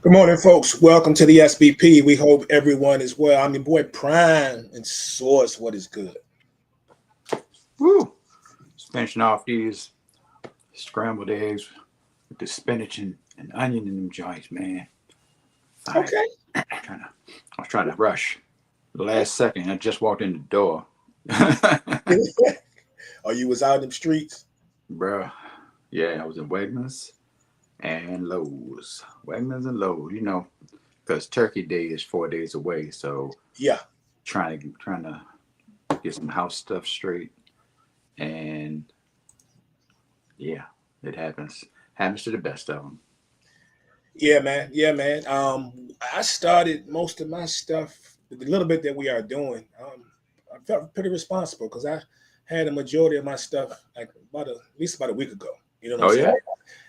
Good morning, folks. Welcome to the SBP. We hope everyone is well. I'm your boy Prime and Source. What is good? Woo! Just finishing off these scrambled eggs with the spinach and onion in them joints, man. Fine. Okay. I was trying to rush. The last second, I just walked in the door. Oh, you was out in the streets? Bruh. Yeah, I was in Wegmans and Lowe's. Wegmans and Lowe's, because Turkey Day is 4 days away. So Yeah. trying to get some house stuff straight. And yeah, it happens. Happens to the best of them. Yeah, man. Yeah, man. I started most of my stuff, the little bit that we are doing. I felt pretty responsible because I had a majority of my stuff like at least about a week ago. You know what Oh, I'm saying? yeah?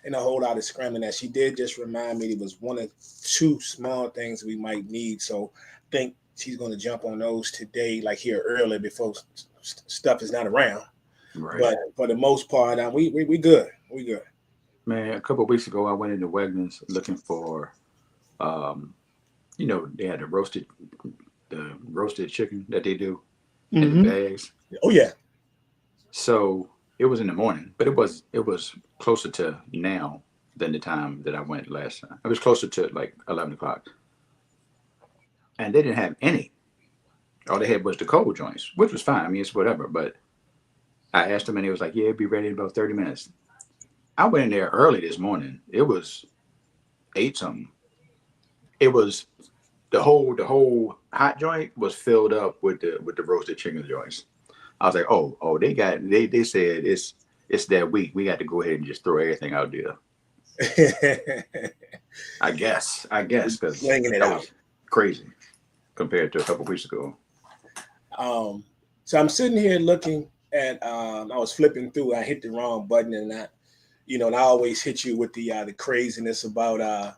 And a whole lot of scrambling that she did just remind me there was one or two small things we might need. So I think she's going to jump on those today, like here early before stuff is not around. Right. But for the most part, we good. We good. Man, a couple of weeks ago, I went into Wegmans looking for, um, they had the roasted chicken that they do in the Mm-hmm. bags. Oh yeah. So it was in the morning, but it was closer to now than the time that I went last time. It was closer to like 11 o'clock, and they didn't have any. All they had was the cold joints, which was fine. I mean, it's whatever. But I asked them, and he was like, "Yeah, it'll be ready in about 30 minutes." I went in there early this morning. It was eight something. It was the whole hot joint was filled up with the roasted chicken joints. I was like, oh, they said it's that week. We got to go ahead and just throw everything out there. I guess because Slinging it that out. was crazy compared to a couple weeks ago. Um, so I'm sitting here looking at. I was flipping through. I hit the wrong button, and I always hit you with the craziness about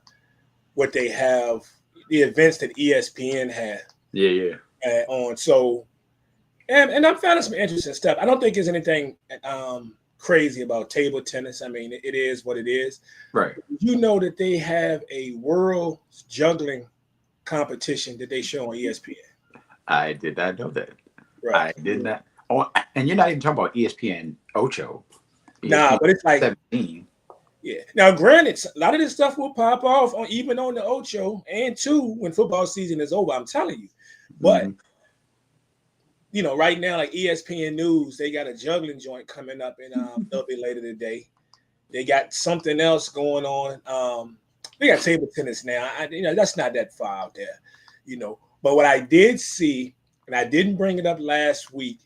what they have, the events that ESPN had Yeah, yeah, on. So, and I'm finding some interesting stuff. I don't think there's anything crazy about table tennis. I mean, it is what it is. right. You know that they have a world juggling competition that they show on ESPN. I did not know that. Right. I did not. Oh, and you're not even talking about ESPN Ocho, Nah, ESPN but it's like, 17. yeah. Now, granted, a lot of this stuff will pop off on even on the Ocho and two when football season is over. I'm telling you. But Mm-hmm. right now, like ESPN News, they got a juggling joint coming up in a little bit later today. They got something else going on. They got table tennis now. That's not that far out there. But what I did see, and I didn't bring it up last week.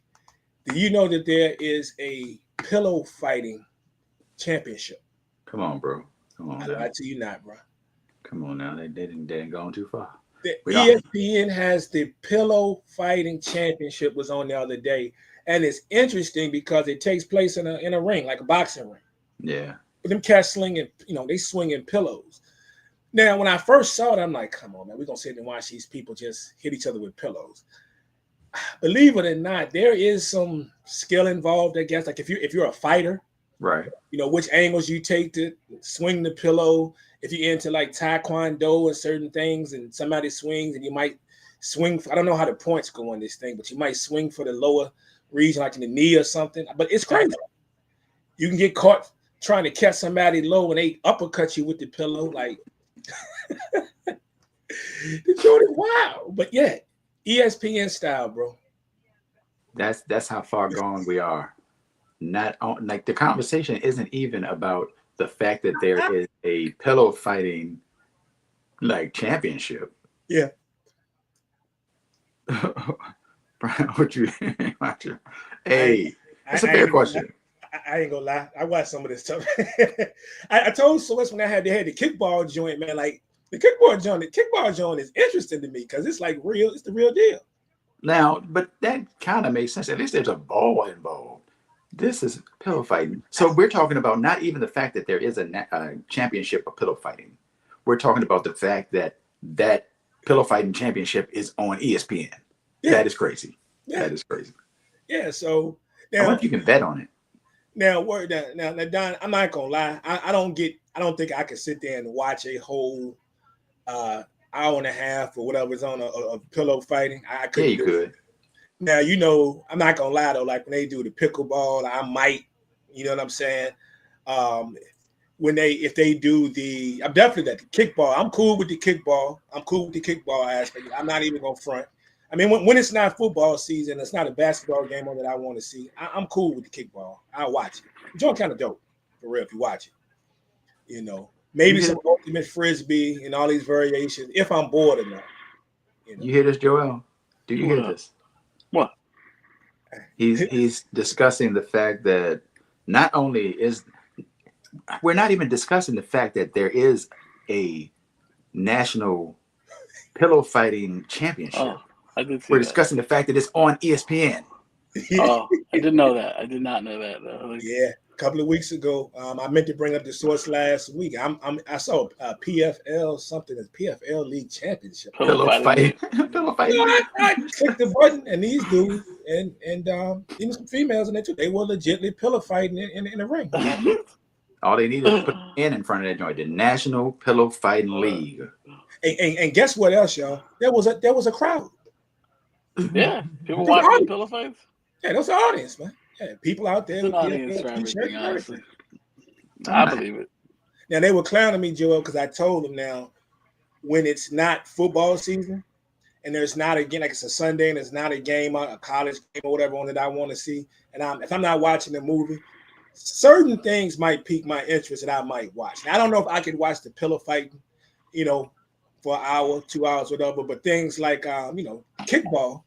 Do you know that there is a pillow fighting championship? Come on, bro. Come I on now. lied to you not, bro. Come on now. They didn't go too far. The We don't. ESPN has the pillow fighting championship was on the other day, and it's interesting because it takes place in a ring, like a boxing ring. Yeah. But them cats slinging, they swinging pillows. Now, when I first saw it, I'm like, come on, man, we're gonna sit and watch these people just hit each other with pillows. Believe it or not, there is some skill involved, I guess. Like if you're a fighter, Right. which angles you take to swing the pillow. If you're into like taekwondo and certain things, and somebody swings, and you might swing. I don't know how the points go on this thing, but you might swing for the lower region, like in the knee or something. But it's crazy. You can get caught trying to catch somebody low, and they uppercut you with the pillow. Like the joint is wild. But yeah, ESPN style, bro. That's how far gone we are. Not on, like the conversation isn't even about the fact that there is a pillow fighting like championship. Yeah. Brian, what you, what you- I ain't, hey, I, that's a I fair ain't gonna lie. question. I ain't gonna lie. I watched some of this stuff. I told Celeste when they had the kickball joint, man. Like the kickball joint is interesting to me because it's like real. It's the real deal. Now, but that kind of makes sense. At least there's a ball involved. This is pillow fighting. So we're talking about not even the fact that there is a championship of pillow fighting. We're talking about the fact that that pillow fighting championship is on ESPN. Yeah, That is crazy. yeah, That is crazy. yeah. So I wonder now, if you can bet on it. word now, Don. I'm not gonna lie. I don't think I could sit there and watch a whole hour and a half or whatever is on a pillow fighting. I Yeah, couldn't you do could. it. Now, I'm not gonna lie though. Like when they do the pickleball, I might, you know what I'm saying. Um, if they do I'm definitely at the kickball. I'm cool with the kickball. I'm cool with the kickball aspect. I'm not even gonna front. I mean, when it's not football season, it's not a basketball game on that I want to see. I'm cool with the kickball. I'll watch it. The joint kind of dope for real if you watch it. Maybe some ultimate frisbee and all these variations if I'm bored enough. You hear this, Joel? Do you hear this? What? He's discussing the fact that not only we're not even discussing the fact that there is a national pillow fighting championship. Oh, I did see We're that. discussing the fact that it's on ESPN. Oh, I didn't know that. I did not know that though. Yeah, a couple of weeks ago, I meant to bring up the source last week. I saw PFL something as PFL League Championship. Pillow fighting. Pillow fighting. I clicked the button, and these dudes and even some females in there too. They were legitimately pillow fighting in the ring. All they need is put in front of that joint. The National Pillow Fighting League. And guess what else, y'all? There was a crowd. Yeah, people watching pillow fights. Yeah, there's an audience, man. Yeah, people out there. There's an audience for everything, honestly. I believe it. Now, they were clowning me, Joel, because I told them now, when it's not football season, and there's not again, like it's a Sunday, and it's not a game, a college game or whatever on that I want to see, and if I'm not watching the movie, certain things might pique my interest that I might watch. Now, I don't know if I could watch the pillow fighting, for an hour, 2 hours, whatever, but things like, kickball,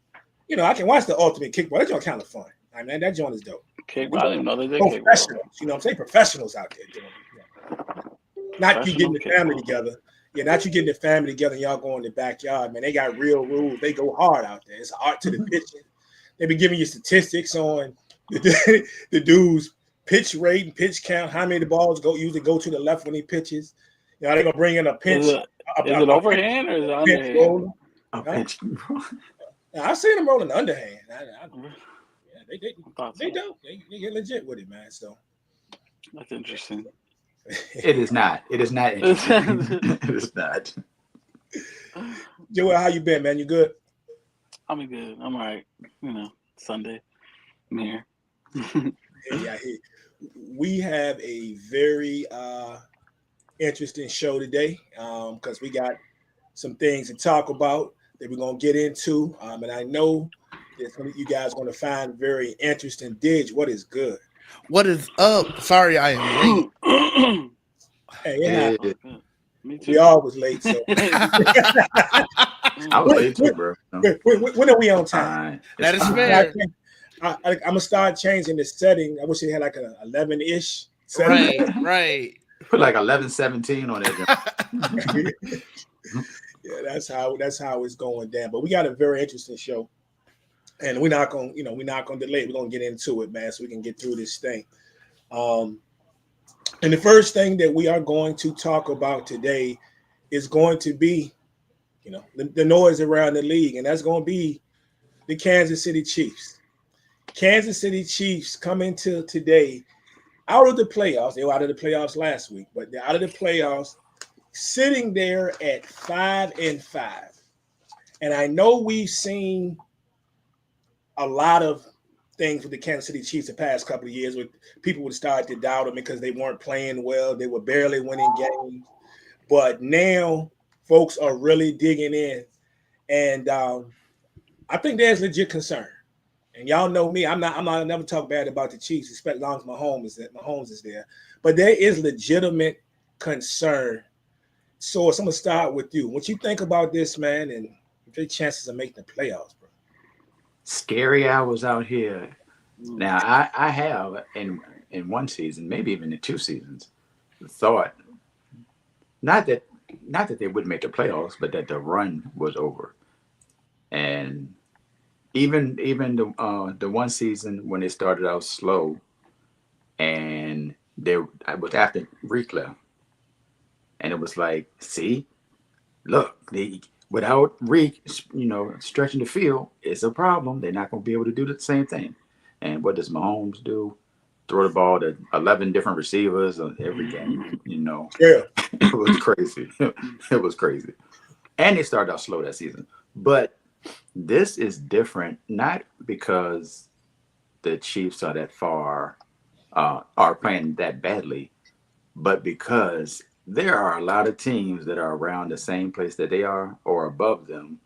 I can watch the ultimate kickball. That joint kind of fun. I mean, that joint is dope. Kickball, I didn't know they did professionals, kickball. I'm saying? Professionals out there doing it. Not you getting the family together. Yeah, not you getting the family together and y'all go in the backyard, man. They got real rules. They go hard out there. It's art to the pitching. They be giving you statistics on the dude's pitch rate and pitch count, how many the balls usually go to the left when he pitches. They're going to bring in a pinch. Is it overhand or is it underhand? A pinch. I've seen them rolling the underhand. They don't. They get legit with it, man. So that's interesting. It is not. It is not interesting. It is not. Joel, how you been, man? You good? I'm good. I'm all right. Sunday. I'm here. Yeah, we have a very interesting show today because we got some things to talk about that we're going to get into. And I know that you guys are going to find very interesting. Dig, what is good? What is up? Sorry, I am late. Hey, Me too. We always late, so. I was late too, bro. When are we on time? That is fair. I'm going to start changing the setting. I wish it had like an 11-ish setting. Right. Put like 11:17 on it. Yeah, that's how it's going down. But we got a very interesting show. And we're not going to delay. We're going to get into it, man, so we can get through this thing. And the first thing that we are going to talk about today is going to be, the noise around the league, and that's going to be the Kansas City Chiefs. Kansas City Chiefs come into today out of the playoffs. They were out of the playoffs last week, but they're out of the playoffs, sitting there at 5-5. And I know we've seen a lot of things with the Kansas City Chiefs the past couple of years, with people would start to doubt them because they weren't playing well. They were barely winning games. But now folks are really digging in. And I think there's legit concern. And y'all know me, I'm not never talk bad about the Chiefs, especially as long as Mahomes is there. But there is legitimate concern. So I'm gonna start with you. What you think about this, man, and your chances of making the playoffs, bro? Scary hours out here. Now I have in one season, maybe even in 2 seasons, thought not that they would make the playoffs, but that the run was over. And even the one season when they started out slow, and I was after Reek left, and it was like, see, look, without Reek, stretching the field, it's a problem. They're not going to be able to do the same thing. And what does Mahomes do? Throw the ball to 11 different receivers on every game, Yeah. It was crazy. It was crazy. And they started out slow that season. But this is different, not because the Chiefs are that far, are playing that badly, but because there are a lot of teams that are around the same place that they are or above them.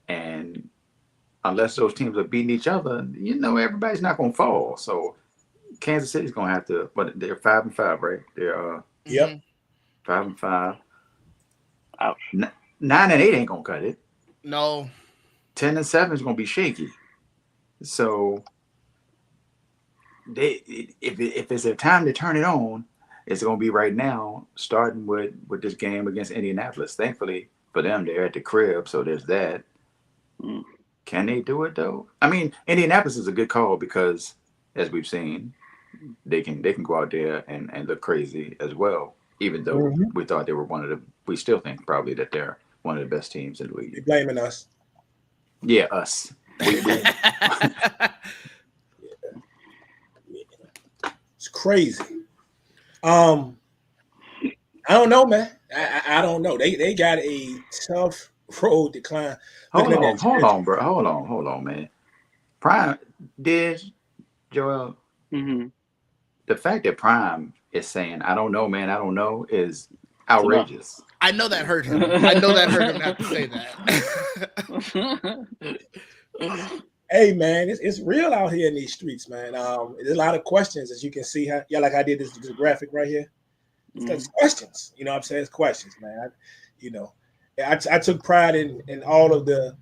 And unless those teams are beating each other, everybody's not going to fall. So Kansas City's going to have to, but they're 5-5, right? They're Yep. 5-5. Ouch. 9-8 ain't going to cut it. No. 10-7 is going to be shaky. So if it's a time to turn it on, it's going to be right now, starting with this game against Indianapolis. Thankfully for them, they're at the crib, so there's that. Can they do it though? I mean, Indianapolis is a good call because, as we've seen, they can go out there and look crazy as well. Even though we thought they were we still think probably that they're one of the best teams in the league. You're blaming us. Yeah, us. It's crazy. I don't know, man. I don't know. They got a tough road to climb. Hold on, bro. Hold on, man. Prime did Joel. Mm-hmm. The fact that Prime is saying, "I don't know, man. I don't know," is outrageous. I know that hurt him. I know that hurt him not to say that. Hey, man, it's real out here in these streets, man. There's a lot of questions, as you can see. Like I did this graphic right here. It's questions. You know what I'm saying? It's questions, man. I took pride in all of the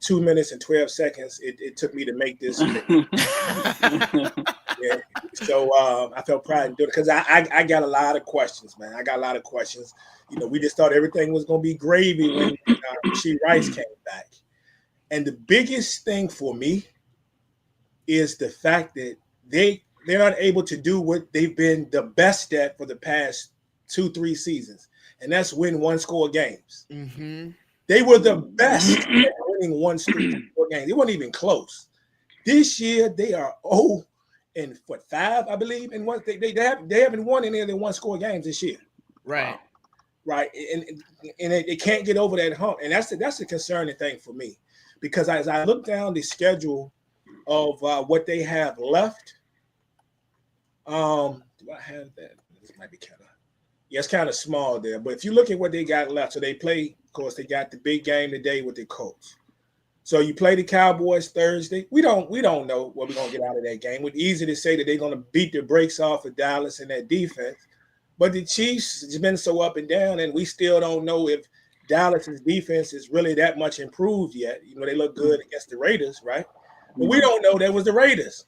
2 minutes and 12 seconds it took me to make this. Yeah. So I felt pride in doing it because I got a lot of questions, man. I got a lot of questions. We just thought everything was going to be gravy when Rasheed Rice came back. And the biggest thing for me is the fact that they're not able to do what they've been the best at for the past 2-3 seasons, and that's win one-score games. Mm-hmm. They were the best at winning one-score games. They weren't even close. This year, they are 0-5, I believe, and they haven't won any of their one-score games this year. Right. Wow. Right, and they can't get over that hump, and that's the concerning thing for me. Because as I look down the schedule of what they have left, do I have that? This might be it's kind of small there. But if you look at what they got left, so they play, of course, they got the big game today with the Colts. So you play the Cowboys Thursday. We don't know what we're gonna get out of that game. It's easy to say that they're gonna beat the brakes off of Dallas and that defense, but the Chiefs has been so up and down, and we still don't know if Dallas's defense is really that much improved yet. They look good against the Raiders, right? But we don't know that was the Raiders,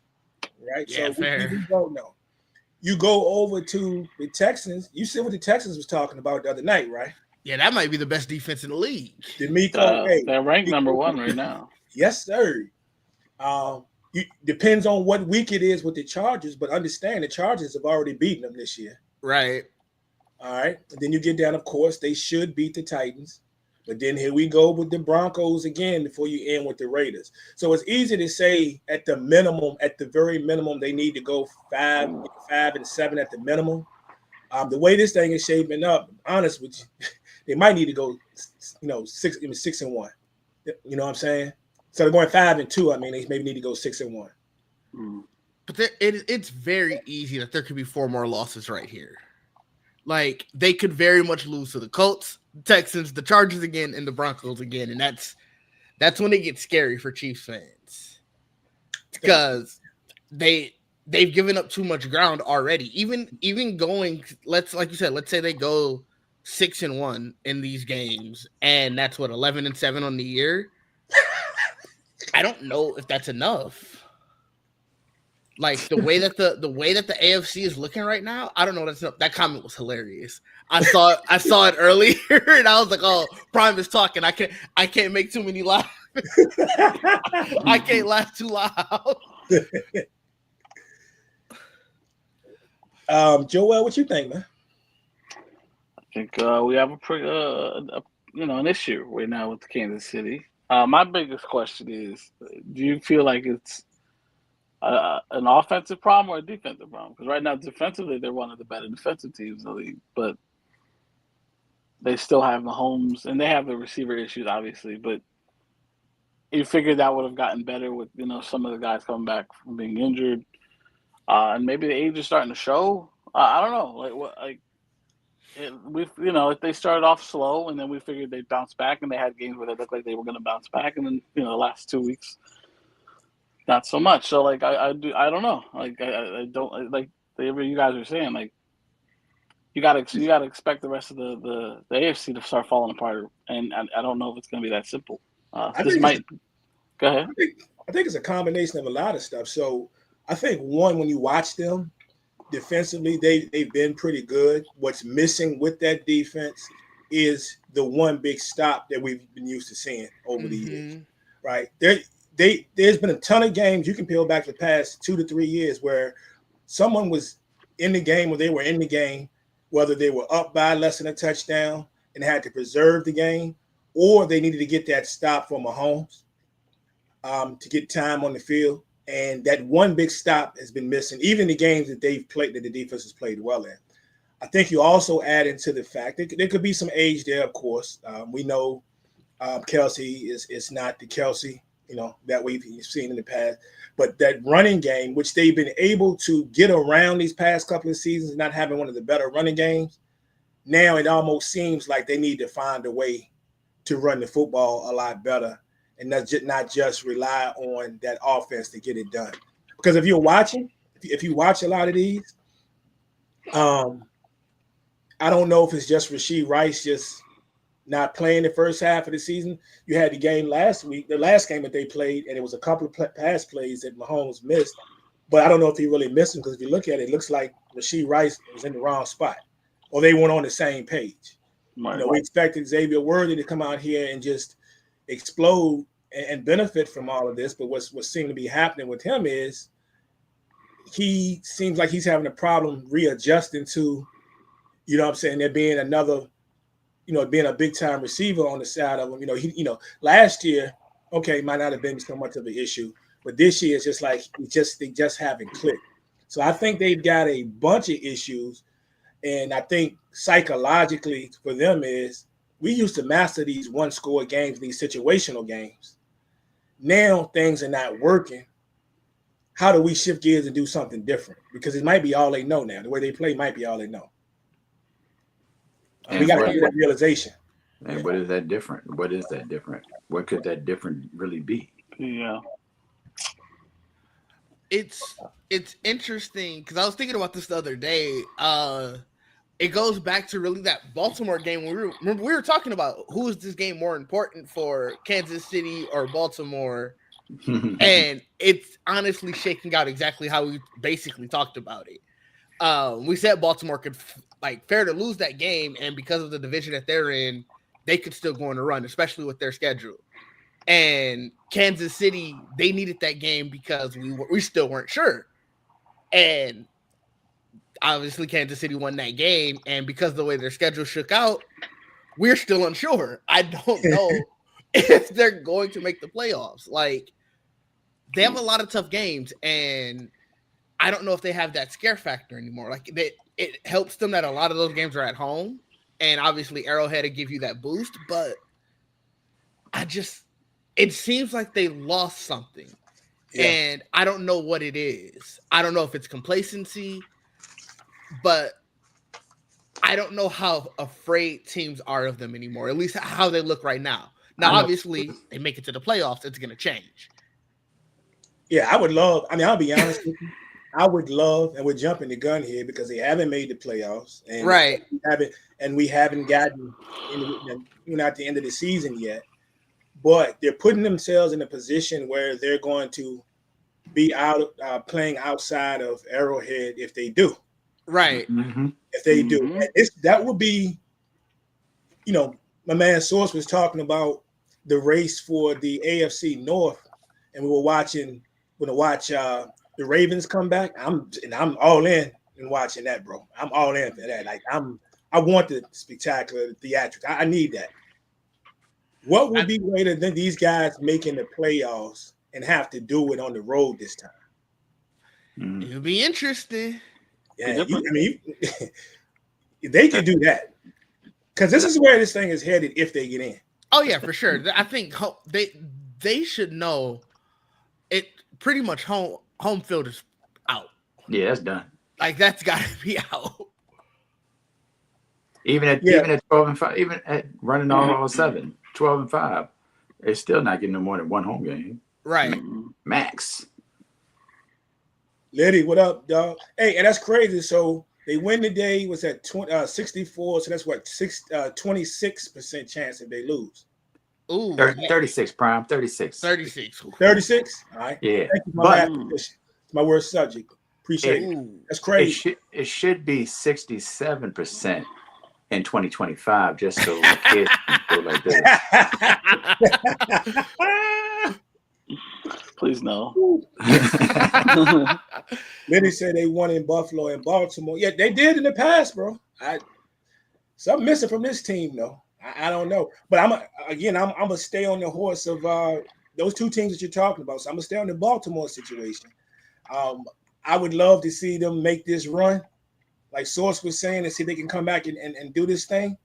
right? Yeah, so fair. We don't know. You go over to the Texans. You see what the Texans was talking about the other night, right? Yeah, that might be the best defense in the league. They're ranked number 1 right now. Yes, sir. Depends on what week it is with the Chargers, but understand the Chargers have already beaten them this year. Right. All right. And then you get down, of course, they should beat the Titans. But then here we go with the Broncos again before you end with the Raiders. So it's easy to say at the very minimum, they need to go 5-7 at the minimum. The way this thing is shaping up, honest with you, they might need to go 6-1. You know what I'm saying? So they're going 5-2. I mean, they maybe need to go 6-1. But it's very easy that there could be 4 more losses right here. Like, they could very much lose to the Colts, Texans, the Chargers again, and the Broncos again. And that's when it gets scary for Chiefs fans. Because they've given up too much ground already. Even going, like you said, let's say they go 6-1 in these games, and that's 11-7 on the year. I don't know if that's enough. Like the way that the AFC is looking right now, I don't know. That comment was hilarious. I saw it earlier, and I was like, "Oh, Prime is talking. I can't make too many laughs. I can't laugh too loud." Joel, what you think, man? I think we have a pretty, an issue right now with Kansas City. My biggest question is, do you feel like it's an offensive problem or a defensive problem? Because right now, defensively, they're one of the better defensive teams in the league. But they still have Mahomes, and they have the receiver issues, obviously, but you figured that would have gotten better with, some of the guys coming back from being injured. And maybe the age is starting to show. I don't know. If they started off slow and then we figured they'd bounce back, and they had games where they looked like they were going to bounce back, and then, the last 2 weeks, not so much. So, I don't know. I don't, whatever you guys are saying, you gotta expect the rest of the AFC to start falling apart, and I don't know if it's gonna be that simple. Go ahead. I think it's a combination of a lot of stuff. So I think one, when you watch them defensively, they've been pretty good. What's missing with that defense is the one big stop that we've been used to seeing over the years, right? There's been a ton of games you can peel back the past 2 to 3 years where someone was in the game, or they were in the game, whether they were up by less than a touchdown and had to preserve the game, or they needed to get that stop for Mahomes to get time on the field. And that one big stop has been missing, even in the games that they've played, that the defense has played well in. I think you also add into the fact that there could be some age there, of course. We know Kelsey is not the Kelsey, that we've seen in the past. But that running game, which they've been able to get around these past couple of seasons, not having one of the better running games, now it almost seems like they need to find a way to run the football a lot better and not just rely on that offense to get it done. Because if you're watching, if you watch a lot of these, I don't know if it's just Rashee Rice just not playing the first half of the season. You had the game last week, the last game that they played, and it was a couple of pass plays that Mahomes missed. But I don't know if he really missed them, because if you look at it, it looks like Rashee Rice was in the wrong spot, or they weren't on the same page. We expected Xavier Worthy to come out here and just explode and benefit from all of this. But what seemed to be happening with him is he seems like he's having a problem readjusting to, there being another, being a big time receiver on the side of him. Last year, okay, might not have been so much of an issue, but this year it's just like they just haven't clicked. So I think they've got a bunch of issues, and I think psychologically for them is, we used to master these one-score games, these situational games. Now things are not working. How do we shift gears and do something different? Because it might be all they know now. The way they play might be all they know. We got to get that realization. And what is that different? What is that different? What could that different really be? Yeah. It's interesting, because I was thinking about this the other day. It goes back to really that Baltimore game when we were talking about who is this game more important for, Kansas City or Baltimore, and it's honestly shaking out exactly how we basically talked about it. We said Baltimore could fair to lose that game, and because of the division that they're in, they could still go on a run, especially with their schedule. And Kansas City, they needed that game because we still weren't sure, and obviously Kansas City won that game, and because of the way their schedule shook out, we're still unsure. I don't know if they're going to make the playoffs. They have a lot of tough games, and I don't know if they have that scare factor anymore. It helps them that a lot of those games are at home, and obviously Arrowhead will give you that boost, but it seems like they lost something. Yeah. And I don't know what it is. I don't know if it's complacency, but I don't know how afraid teams are of them anymore, at least how they look right now. Now, obviously, they make it to the playoffs, it's going to change. Yeah, I'll be honest with you. I would love, and we're jumping the gun here because they haven't made the playoffs. And right. We haven't gotten even at the end of the season yet. But they're putting themselves in a position where they're going to be playing outside of Arrowhead if they do. Right. Mm-hmm. If they do. That would be, my man Source was talking about the race for the AFC North, and we were going to watch the Ravens come back. I'm all in watching that, bro. I'm all in for that. I want the spectacular theatrics. I need that. What would be greater than these guys making the playoffs and have to do it on the road this time? It'll be interesting. Yeah, they could do that. Because this is where this thing is headed if they get in. Oh yeah, for sure. I think they should know it. Pretty much home field is out. Yeah, that's done. Like that's got to be out. Even at 12-5, even at running all 7, 12-5, they're still not getting no more than one home game. Right. Max. Liddy, what up, dog? Hey, and that's crazy. So they win today. Was at 64. So that's what 26% chance if they lose. Ooh, 36, Prime. 36. 36. 36. All right. Yeah. Thank you for it's my worst subject. Appreciate it. That's crazy. It should be 67% in 2025, just so the kids can go like this. Please no. Liddy said they won in Buffalo and Baltimore. Yeah, they did in the past, bro. Something missing from this team, though. I don't know. But I'm gonna stay on the horse of those two teams that you're talking about. So I'm gonna stay on the Baltimore situation. I would love to see them make this run, like Source was saying, and see if they can come back and do this thing.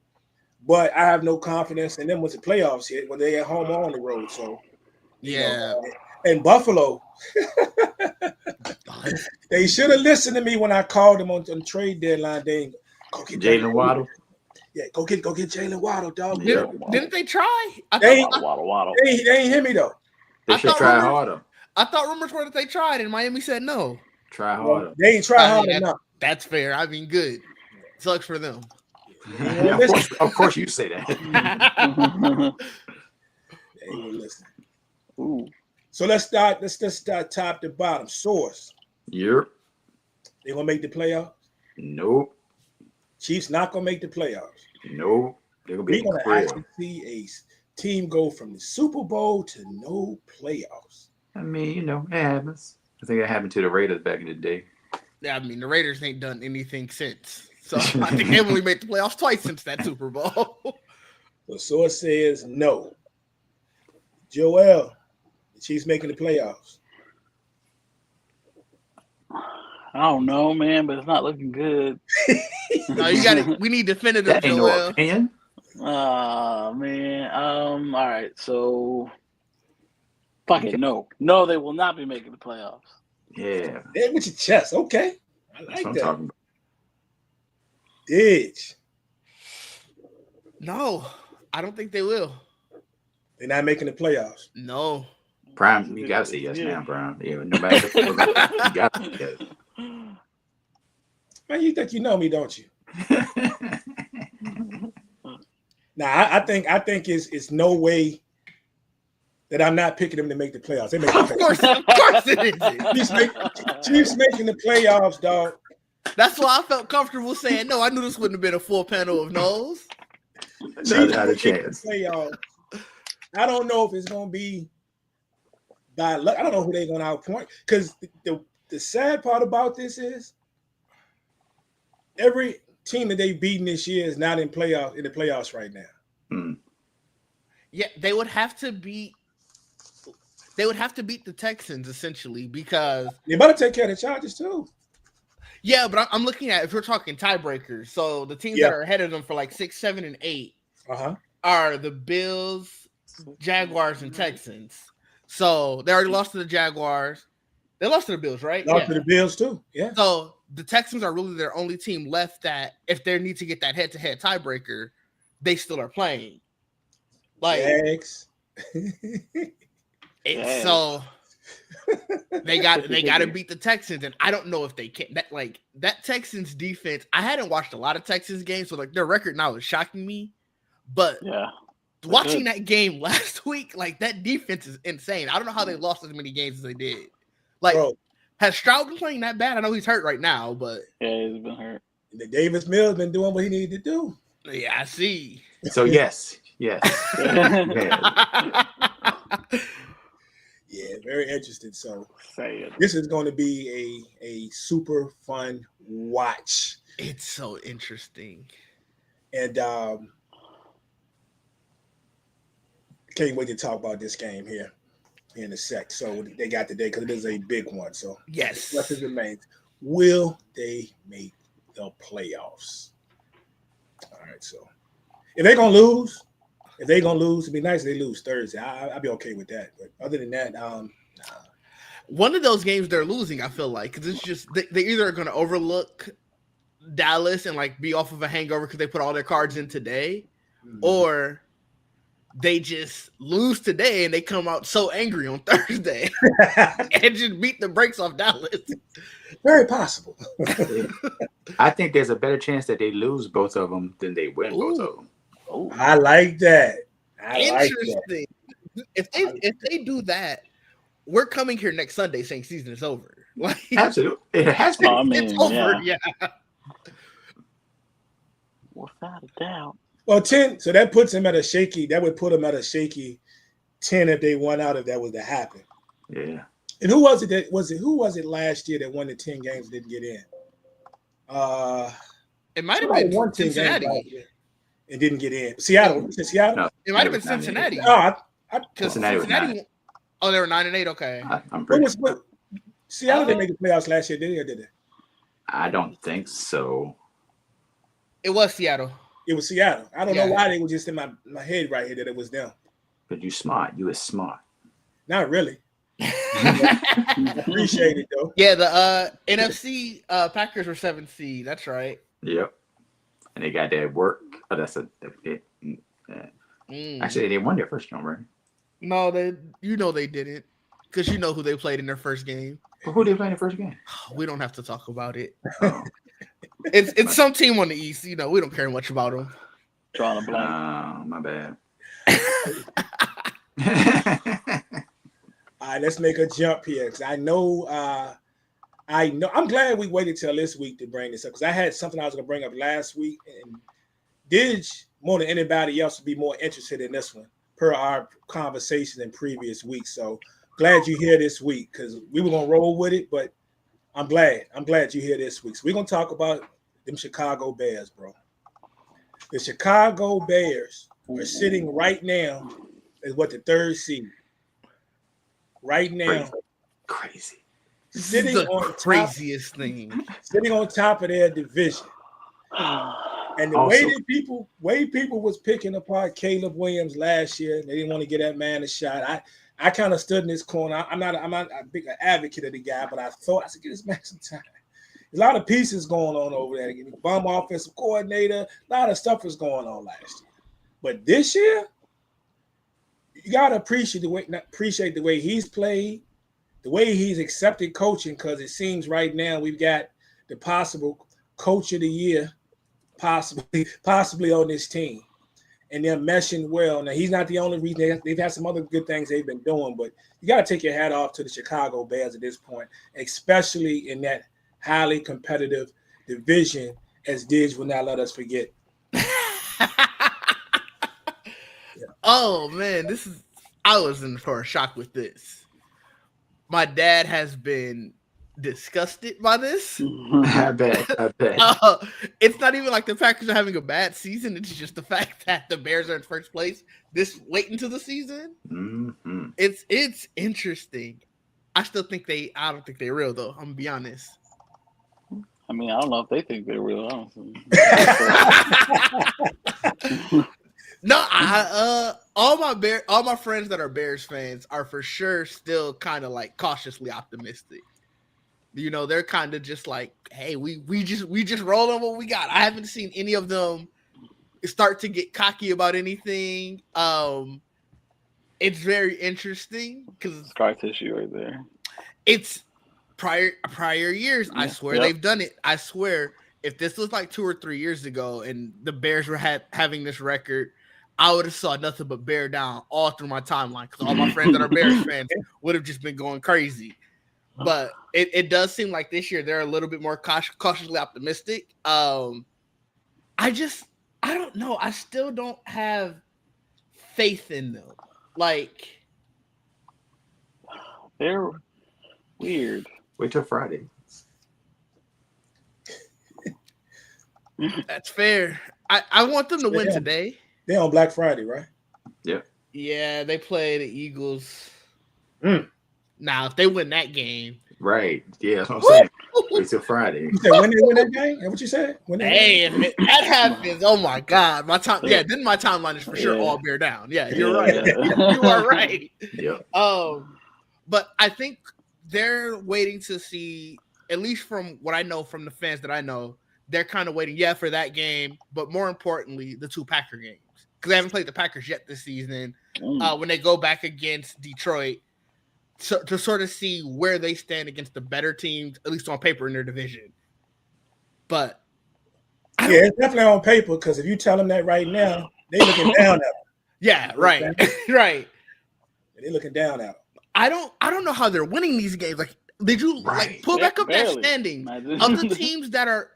But I have no confidence in them with the playoffs hit when they're at home or on the road. So and Buffalo, they should have listened to me when I called them on trade deadline day. Go get Jalen Waddle. Yeah, go get Jalen Waddle, dog. Didn't they try? Waddle. They ain't hear me though. They should try harder. I thought rumors were that they tried, and Miami said no. Try harder. They ain't try hard enough. That's fair. I mean, good. Sucks for them. Yeah, of course, you say that. They ain't listen. Ooh. So let's start top to bottom. Source. Yep. They gonna make the playoffs? Nope. Chiefs not gonna make the playoffs. Nope. They're gonna be We're gonna actually see a team go from the Super Bowl to no playoffs. I mean, it happens. I think that happened to the Raiders back in the day. Yeah, I mean, the Raiders ain't done anything since. So I think they've only made the playoffs twice since that Super Bowl. The source says no. Joel, the Chiefs making the playoffs. I don't know, man, but it's not looking good. No, you got it. We need definitive. That ain't no opinion. Man. All right. So, fucking no. No, they will not be making the playoffs. Yeah. Hey, with your chest, okay. I like That's what that. I'm talking about. Ditch. No, I don't think they will. They're not making the playoffs. No. Prime, you gotta say yes now, Prime. Yeah, no matter you gotta say yes. Man, you think you know me, don't you? Nah, I think it's no way that I'm not picking them to make the playoffs. They make the playoffs. Of course it is. Chiefs making the playoffs, dog. That's why I felt comfortable saying no. I knew this wouldn't have been a full panel of no's. Not a chance. Playoffs. I don't know if it's gonna be by luck. I don't know who they're gonna outpoint. Because the sad part about this is every team that they've beaten this year is not in the playoffs right now. Yeah, they would have to beat the Texans essentially because they better take care of the Chargers too. Yeah, but I'm looking at if we're talking tiebreakers. So the teams that are ahead of them for like 6, 7, and 8 are the Bills, Jaguars, and Texans. So they already lost to the Jaguars. They lost to the Bills, right? Lost to the Bills too. Yeah. So the Texans are really their only team left that if they need to get that head-to-head tiebreaker, they still are playing. Like so they got to beat the Texans, and I don't know if they can. That Texans defense. I hadn't watched a lot of Texans games, so like their record now is shocking me. But watching that game last week, like that defense is insane. I don't know how they lost as many games as they did. Like, has Stroud been playing that bad? I know he's hurt right now, but he's been hurt. The Davis Mills been doing what he needed to do. Yeah, I see. So yes. Yeah, very interesting. So this is going to be a super fun watch. It's so interesting. And can't wait to talk about this game here in a sec. So they got today because it is a big one. So yes, what remains? Will they make the playoffs? All right, so if they're gonna lose, it'd be nice if they lose Thursday. I'd be okay with that. But other than that, nah. One of those games they're losing, I feel like, because it's just they either are going to overlook Dallas and like be off of a hangover because they put all their cards in today, or they just lose today and they come out so angry on Thursday and just beat the brakes off Dallas. Very possible. I think there's a better chance that they lose both of them than they win both of them. Oh, I like that. Interesting. If they do that, we're coming here next Sunday saying season is over. Like, Absolutely, it has to. I mean, it's over. Yeah. Without a doubt. Well, 10. So that puts him at a shaky. That would put him at a shaky 10 if they won out. If that was to happen. Yeah. And who was it? Who was it last year that won the 10 games and didn't get in? It might have been won 10 Cincinnati. games and didn't get in. Seattle. Seattle. No, It might have been Cincinnati. Oh, Cincinnati was 9. Oh, they were 9-8. Okay. I'm pretty sure. Seattle didn't make the playoffs last year, did they? Or did they? I don't think so. It was Seattle. It was Seattle. I don't know why they were just in my head right here that it was them. But you smart. You is smart. Not really. I appreciate it though. Yeah, the NFC Packers were 7th seed. That's right. Yep. And they got that work. Oh, that's a. Actually, they won their first game, right? No, they didn't, because you know who they played in their first game. But who they played in the first game? We don't have to talk about it. Oh. It's some team on the East. You know, we don't care much about them. Drawing a blank. My bad. All right, let's make a jump here because I know. I'm glad we waited till this week to bring this up because I had something I was going to bring up last week, and Didge more than anybody else would be more interested in this one per our conversation in previous weeks. So glad you're here this week because we were going to roll with it, but I'm glad you're here this week. So we're going to talk about them Chicago Bears, bro. The Chicago Bears are sitting right now as what, the 3rd seed. Right now. Crazy. Sitting the on craziest thing. Sitting on top of their division. And the way people was picking apart Caleb Williams last year, they didn't want to give that man a shot. I kind of stood in this corner. I'm not a big advocate of the guy, but I said, give this man some time. There's a lot of pieces going on over there. Bum offensive coordinator, a lot of stuff was going on last year. But this year, you gotta appreciate the way he's played, the way he's accepted coaching, because it seems right now we've got the possible coach of the year, possibly on this team. And they're meshing well. Now, he's not the only reason. They've had some other good things they've been doing, but you got to take your hat off to the Chicago Bears at this point, especially in that highly competitive division, as Didge will not let us forget. Oh, man, I was in for a shock with this. My dad has been disgusted by this. I bet. It's not even like the Packers are having a bad season. It's just the fact that the Bears are in first place this late into the season. Mm-hmm. It's interesting. I don't think they're real though. I'm gonna be honest. I mean, I don't know if they think they're real. Honestly. No, all my friends that are Bears fans are for sure still kind of like cautiously optimistic. You know, they're kind of just like, hey, we just roll on what we got. I haven't seen any of them start to get cocky about anything. It's very interesting because scar tissue right there. It's prior years. I swear they've done it. I swear, if this was like 2 or 3 years ago and the Bears were having this record, I would have saw nothing but bear down all through my timeline because all my friends that are Bears fans would have just been going crazy. But it does seem like this year they're a little bit more cautiously optimistic. I don't know. I still don't have faith in them. Like, they're weird. Wait till Friday. That's fair. I want them to win today. They're on Black Friday, right? Yeah. Yeah, they play the Eagles. Now, if they win that game, Right. Yeah, that's what I'm saying. Wait till Friday. You said when they win that game? Is what you said? When they Hey, if that happens, oh my God, my time. Yeah, then my timeline is for sure all bear down. Yeah, you're right. Yeah. You are right. Yep. But I think they're waiting to see, at least from what I know from the fans that I know, they're kind of waiting, for that game, but more importantly, the 2 Packer games, because they haven't played the Packers yet this season. When they go back against Detroit, to sort of see where they stand against the better teams, at least on paper in their division. But it's definitely on paper, because if you tell them that right now, they looking down at them. Yeah, right, right. They're looking down at them. I don't know how they're winning these games. Like, did you like pull back up that standing of the teams that are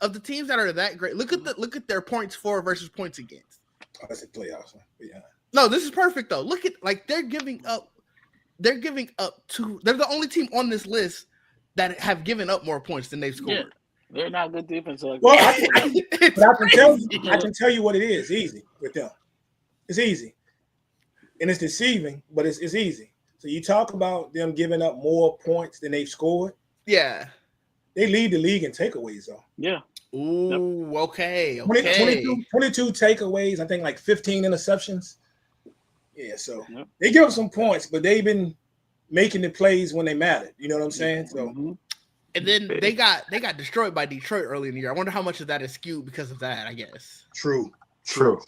that great? Look at their points for versus points against. Oh, that's the playoffs. Yeah. No, this is perfect though. Look at they're giving up. They're the only team on this list that have given up more points than they've scored. Yeah. They're not good defense. Well, I can tell you what it is. Easy with them. It's easy, and it's deceiving, but it's easy. So you talk about them giving up more points than they've scored. Yeah, they lead the league in takeaways though. Yeah. Ooh, okay. 22 takeaways. I think like 15 interceptions. Yeah, so they give up some points, but they've been making the plays when they mattered. You know what I'm saying? So, and then they got destroyed by Detroit early in the year. I wonder how much of that is skewed because of that. I guess. True.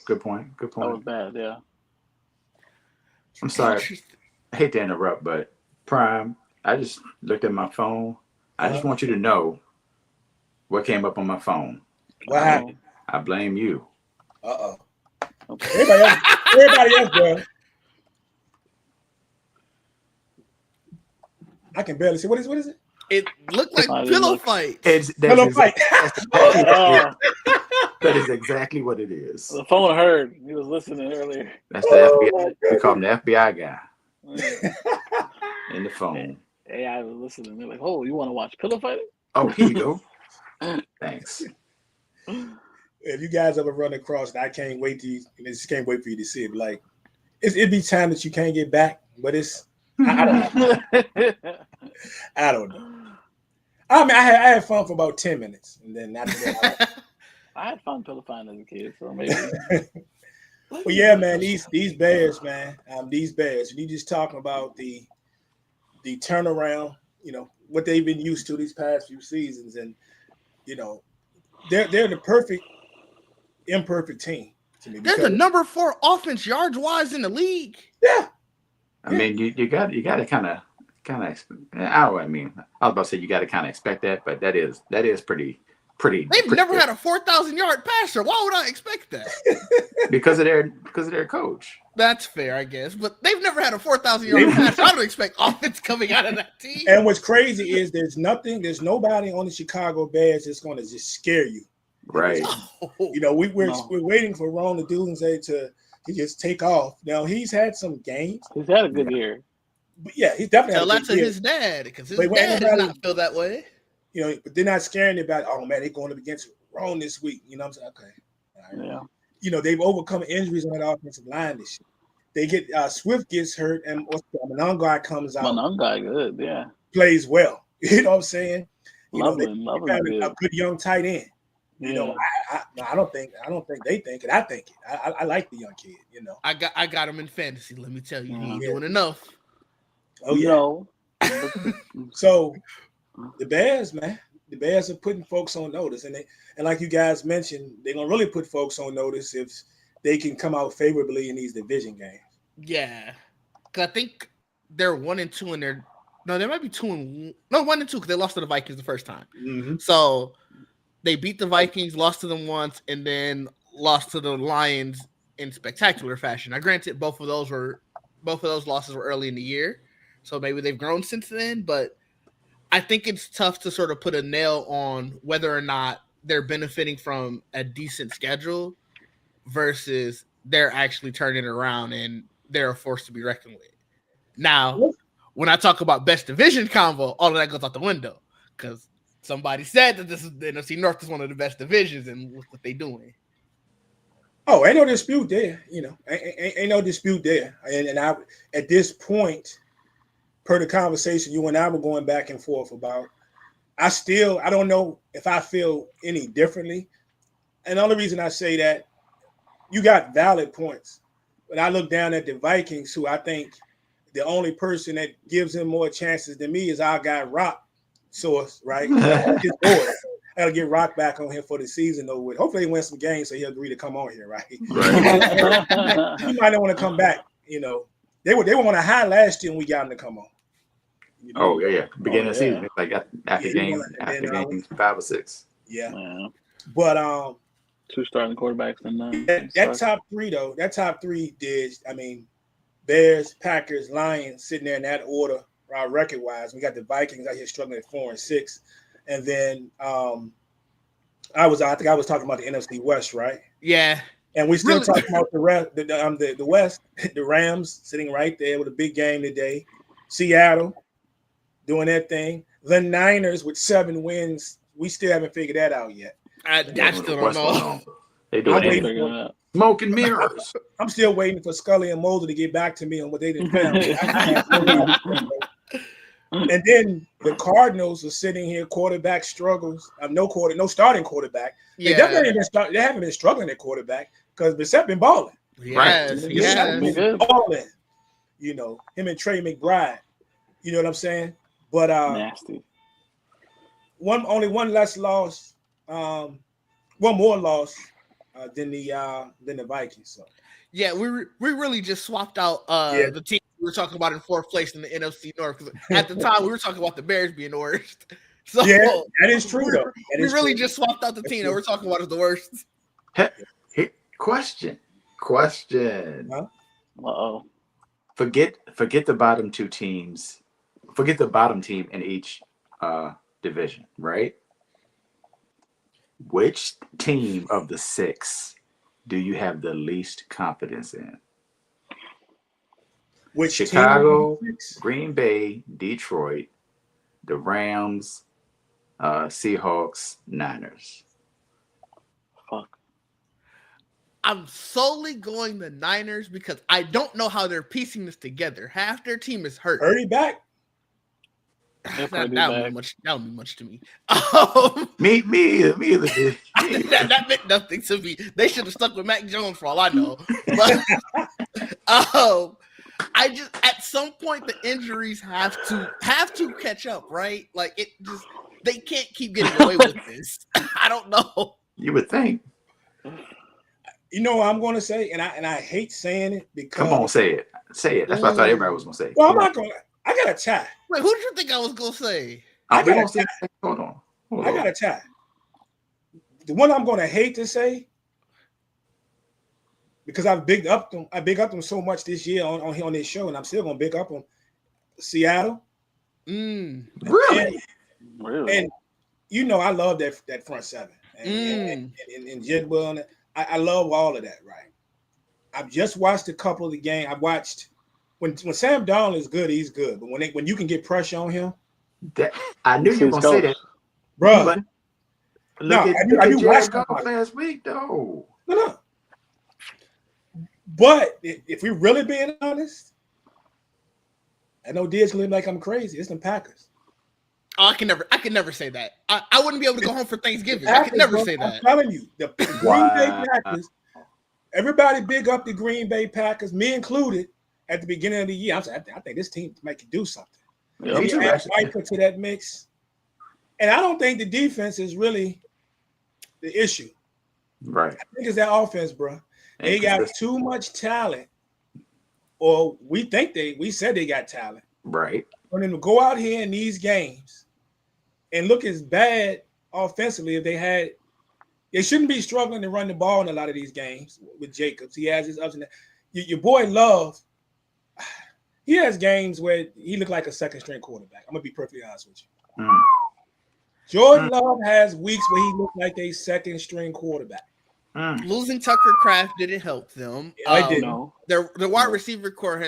Good point. That was bad. Yeah. I'm sorry. I hate to interrupt, but Prime, I just looked at my phone. I just want you to know what came up on my phone. What happened? I blame you. Okay. Everybody else, bro. I can barely see. What is it? It looked like pillow fight. Pillow fight. That is exactly what it is. The phone heard. He was listening earlier. That's the FBI. We call him the FBI guy. In the phone. AI was listening. They're like, "Oh, you want to watch pillow fighting? Oh, here you go. Thanks." If you guys ever run across it, I can't wait for you to see it. Like, it'd be time that you can't get back, but it's I don't know. I don't know. I mean, I had fun for about 10 minutes, and then after that, I had fun pillow fighting as a kid, so maybe. Well, yeah, man, these Bears, man, these Bears. You just talking about the turnaround, what they've been used to these past few seasons, and they're the perfect imperfect team to me. They're the number 4 offense yards wise in the league. Yeah, I mean, you got to kind of. I was about to say you got to kind of expect that, but that is pretty. They've never had a 4,000-yard passer. Why would I expect that? because of their coach. That's fair, I guess. But they've never had a 4,000-yard passer. I don't expect offense coming out of that team. And what's crazy is there's nobody on the Chicago Bears that's going to just scare you. Right. We're waiting for Ron the Doomsday to just take off. Now he's had some games. He's had a good year. But yeah, he's definitely tell that to his dad, because his dad does not feel that way. But they're not scaring about, oh man, they're going up against Ron this week. You know what I'm saying? Okay. Yeah. They've overcome injuries on that offensive line this year. They get Swift gets hurt, and Monongai comes out. Monongai, good, yeah. Plays well. You know what I'm saying? Lovely. A good young tight end. I don't think they think it. I think it. I like the young kid. I got him in fantasy. Let me tell you, he ain't doing enough. Oh yeah. No. So the Bears, man, the Bears are putting folks on notice, and like you guys mentioned, they're gonna really put folks on notice if they can come out favorably in these division games. Yeah, because I think they're 1-2 in their. No, they might be 2-1. No, 1-2 because they lost to the Vikings the first time. Mm-hmm. So they beat the Vikings, lost to them once, and then lost to the Lions in spectacular fashion. Now, granted, both of those losses were early in the year, so maybe they've grown since then. But I think it's tough to sort of put a nail on whether or not they're benefiting from a decent schedule versus they're actually turning it around and they're a force to be reckoned with. Now, when I talk about best division combo, all of that goes out the window because somebody said that this is the NFC North is one of the best divisions, and look what they're doing. Oh, ain't no dispute there. Ain't no dispute there. And I, at this point, per the conversation you and I were going back and forth about, I don't know if I feel any differently. And the only reason I say that, you got valid points. But I look down at the Vikings, who I think the only person that gives him more chances than me is our guy Rock Source, right? His boy. I gotta get Rock back on here for the season though. With hopefully he wins some games so he'll agree to come on here, right? He might not want to come back. They were on a high last year when we got him to come on. Oh yeah. Beginning of the season, like after games 5 or 6. Yeah. But 2 starting quarterbacks and that top 3 though, did. I mean, Bears, Packers, Lions sitting there in that order, record wise. We got the Vikings out here struggling at 4-6. And then I think I was talking about the NFC West, right? Yeah. And we still talking about the West, the Rams sitting right there with a big game today. Seattle doing their thing. The Niners with 7 wins. We still haven't figured that out yet. I still don't know. They doing it. Smoke and mirrors. I'm still waiting for Scully and Mulder to get back to me on what they didn't found. And then the Cardinals are sitting here, quarterback struggles. No starting quarterback. Yeah. They haven't been struggling at quarterback because Brissett been balling. Yes, been balling. Him and Trey McBride. You know what I'm saying? But nasty. Only one less loss. One more loss than the Vikings. So yeah, we really just swapped out the team we were talking about in 4th place in the NFC North. Because at the time we were talking about the Bears being the worst. So yeah, that is true though. We really just swapped out the team that we're talking about as the worst. Hey, question. Uh-oh. Forget the bottom 2 teams. Forget the bottom team in each division, right? Which team of the 6 do you have the least confidence in? Which Chicago, Green Bay, Detroit, the Rams, Seahawks, Niners. Fuck. I'm solely going the Niners because I don't know how they're piecing this together. Half their team is hurt. Hurry back. That would be much to me. Me either. that meant nothing to me. They should have stuck with Mac Jones for all I know. But I just at some point the injuries have to catch up, right? Like they can't keep getting away with this. I don't know. You would think. You know what I'm going to say, and I hate saying it because. Come on, say it. Say it. That's what I thought everybody was going to say. Well, I'm not going to. I got a tie. Wait, who did you think I was going to say? I got a tie. Hold on. I got a tie. The one I'm going to hate to say, because I've bigged up them. I big up them so much this year on this show, and I'm still going to big up them. Seattle. Really? And I love that front 7 and Jedwell. I love all of that, right? I've just watched a couple of the games. I watched when Sam Darnold is good, he's good. But when you can get pressure on him, I knew you were gonna say that, bro. Look at Jared Goff last week, though. No. But if we're really being honest, I know Diaz gonna like I'm crazy. It's them Packers. Oh, I can never say that. I wouldn't be able to go home for Thanksgiving. I could never say that. I'm telling you, the Green Bay Packers. Everybody big up the Green Bay Packers, me included. At the beginning of the year, I think this team might do something. You add Viper to that mix, and I don't think the defense is really the issue. Right. I think it's that offense, bro. They got too much talent, or we said they got talent. Right. For them to go out here in these games and look as bad offensively if they shouldn't be struggling to run the ball in a lot of these games with Jacobs. He has his ups and downs. Your boy Love, he has games where he looked like a second-string quarterback. I'm going to be perfectly honest with you. Jordan Love has weeks where he looked like a second-string quarterback. Losing Tucker Kraft didn't help them. I didn't. The wide receiver core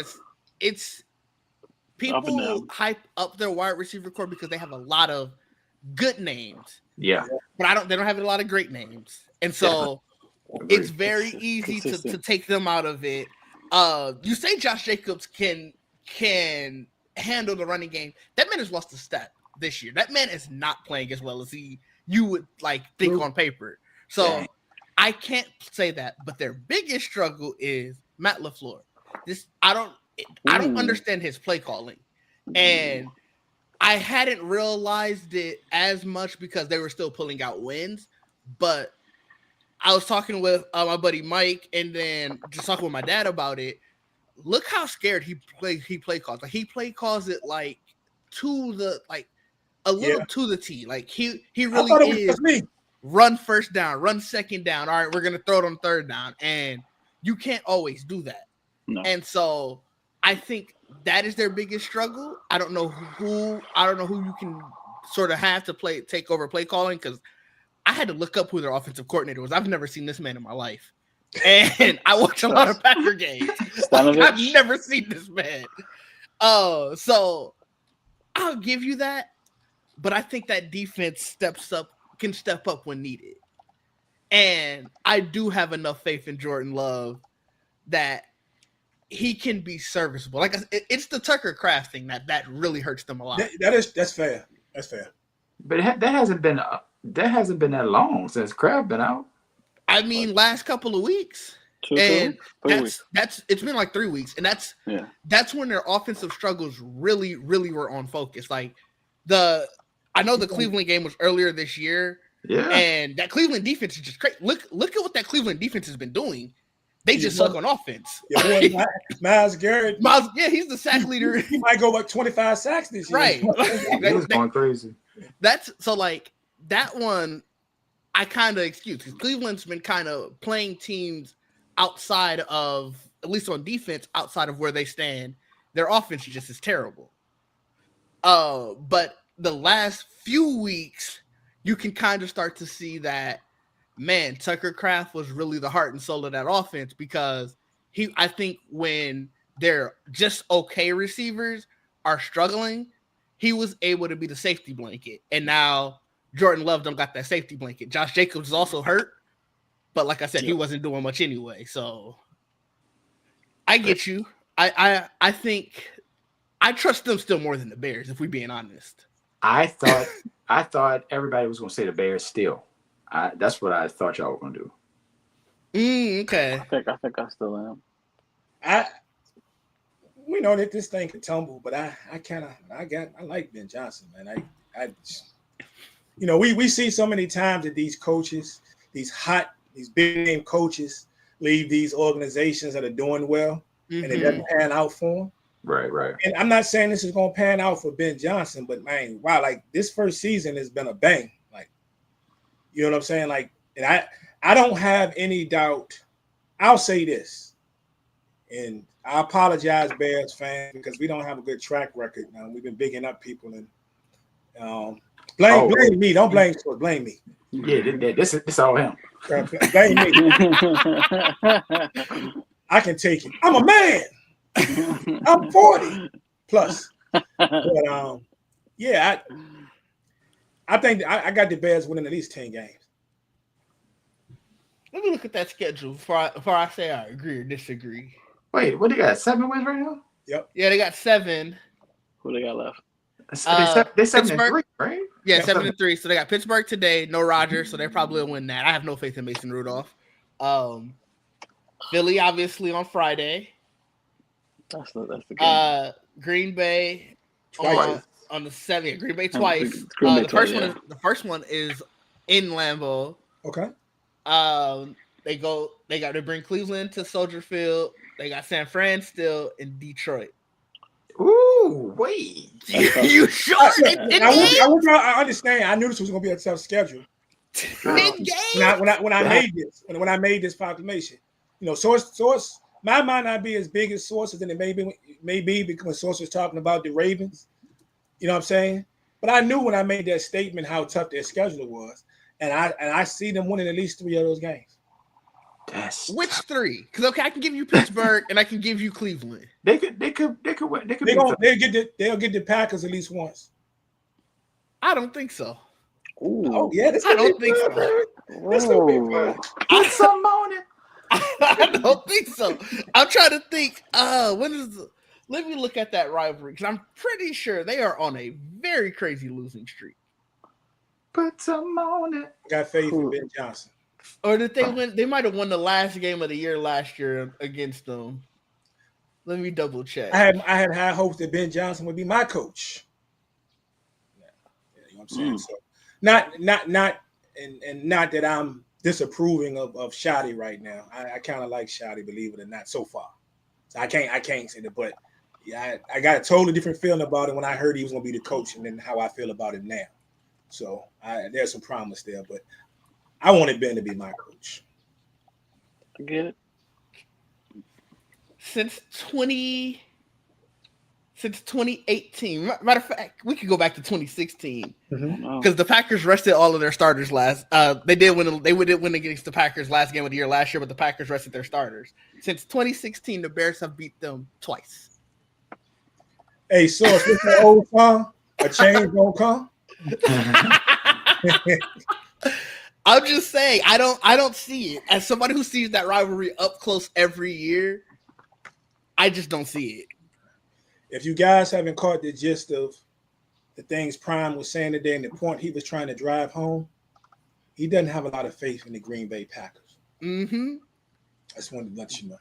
people hype up their wide receiver core because they have a lot of good names. Yeah. But they don't have a lot of great names. And so it's very easy to take them out of it. You say Josh Jacobs can handle the running game. That man has lost a step this year. That man is not playing as well as you would like think on paper. So Dang. I can't say that, but their biggest struggle is Matt LaFleur. I don't understand his play calling, and I hadn't realized it as much because they were still pulling out wins. But I was talking with my buddy Mike, and then just talking with my dad about it. Look how scared he play calls. Like he play calls it like to the like a little to the T. Like he really is run first down, run second down. All right, we're gonna throw it on third down, and you can't always do that. No. And so I think that is their biggest struggle. I don't know who you can sort of have to take over play calling, because I had to look up who their offensive coordinator was. I've never seen this man in my life. And I watch a lot of Packer games. I've never seen this man. So I'll give you that. But I think that defense can step up when needed. And I do have enough faith in Jordan Love that he can be serviceable. Like it's the Tucker Kraft thing that really hurts them a lot. That's fair. That's fair. But that hasn't been that long since Kraft been out. I mean, last couple of weeks. And it's been like 3 weeks, and that's when their offensive struggles really, really were on focus. Like I know the Cleveland game was earlier this year, and that Cleveland defense is just crazy. Look at what that Cleveland defense has been doing. They just suck on offense. Yeah, Myles Garrett. He's the sack leader. He might go like 25 sacks this year. Right. He was going crazy. That's so like that one. I kind of excuse because Cleveland's been kind of playing teams outside of, at least on defense, outside of where they stand. Their offense just is terrible. But the last few weeks, you can kind of start to see that, man, Tucker Kraft was really the heart and soul of that offense, because I think when they're just okay receivers are struggling, he was able to be the safety blanket. And now Jordan Love don't got that safety blanket. Josh Jacobs is also hurt, but like I said, he wasn't doing much anyway. So I get you. I think I trust them still more than the Bears, if we're being honest. I thought everybody was going to say the Bears still. That's what I thought y'all were going to do. Okay. I think I still am. We know that this thing could tumble, but I like Ben Johnson, man. We see so many times that these coaches, these big name coaches, leave these organizations that are doing well, and it doesn't pan out for them. Right. And I'm not saying this is going to pan out for Ben Johnson, but man, wow, like this first season has been a bang. Like, you know what I'm saying? Like, and I don't have any doubt. I'll say this, and I apologize, Bears fans, because we don't have a good track record now. We've been bigging up people, and blame me. Don't blame Spurs. Blame me. Yeah, this all him. Blame me. I can take it. I'm a man. I'm 40 plus. But I think I got the Bears winning at least 10 games. Let me look at that schedule before I say I agree or disagree. Wait, what, they got 7 wins right now? Yep. Yeah, they got 7. Who they got left? They're 7-3, right? Yeah, 7-3. So they got Pittsburgh today, no Rodgers, so they probably will win that. I have no faith in Mason Rudolph. Philly, obviously, on Friday. That's the game. Green Bay twice. On the 7th. Green Bay twice. Green Bay the first one is in Lambeau. Okay. They bring Cleveland to Soldier Field. They got San Fran still in Detroit. Ooh, wait. You sure? I understand. I knew this was going to be a tough schedule. When I made this proclamation, source mine might not be as big as sources than it may be because when source was talking about the Ravens. You know what I'm saying? But I knew when I made that statement how tough their schedule was, and I see them winning at least 3 of those games. Which 3? Because I can give you Pittsburgh and I can give you Cleveland. They could win. They'll get the Packers at least once. I don't think so. Ooh. Oh yeah, I don't think so. This gonna be fun. Put some on it. I don't think so. I'm trying to think. When is Let me look at that rivalry because I'm pretty sure they are on a very crazy losing streak. Put some on it. Got faith in Ben Johnson. Or did they win? They might have won the last game of the year last year against them. Let me double check. I had high hopes that Ben Johnson would be my coach. Yeah, you know what I'm saying? So not that I'm disapproving of Shedeur right now. I kind of like Shedeur, believe it or not, so far. So I can't say that, but yeah, I got a totally different feeling about it when I heard he was going to be the coach, and then how I feel about it now. So there's some promise there, but I wanted Ben to be my coach. I get it. Since 2018, matter of fact, we could go back to 2016 because the Packers rested all of their starters last. They did win against the Packers last game of the year last year, but the Packers rested their starters. Since 2016, the Bears have beat them twice. Hey, so is this an old song? A change won't come. I'm just saying, I don't see it. As somebody who sees that rivalry up close every year, I just don't see it. If you guys haven't caught the gist of the things Prime was saying today and the point he was trying to drive home, he doesn't have a lot of faith in the Green Bay Packers. Mm-hmm. I just wanted to let you know.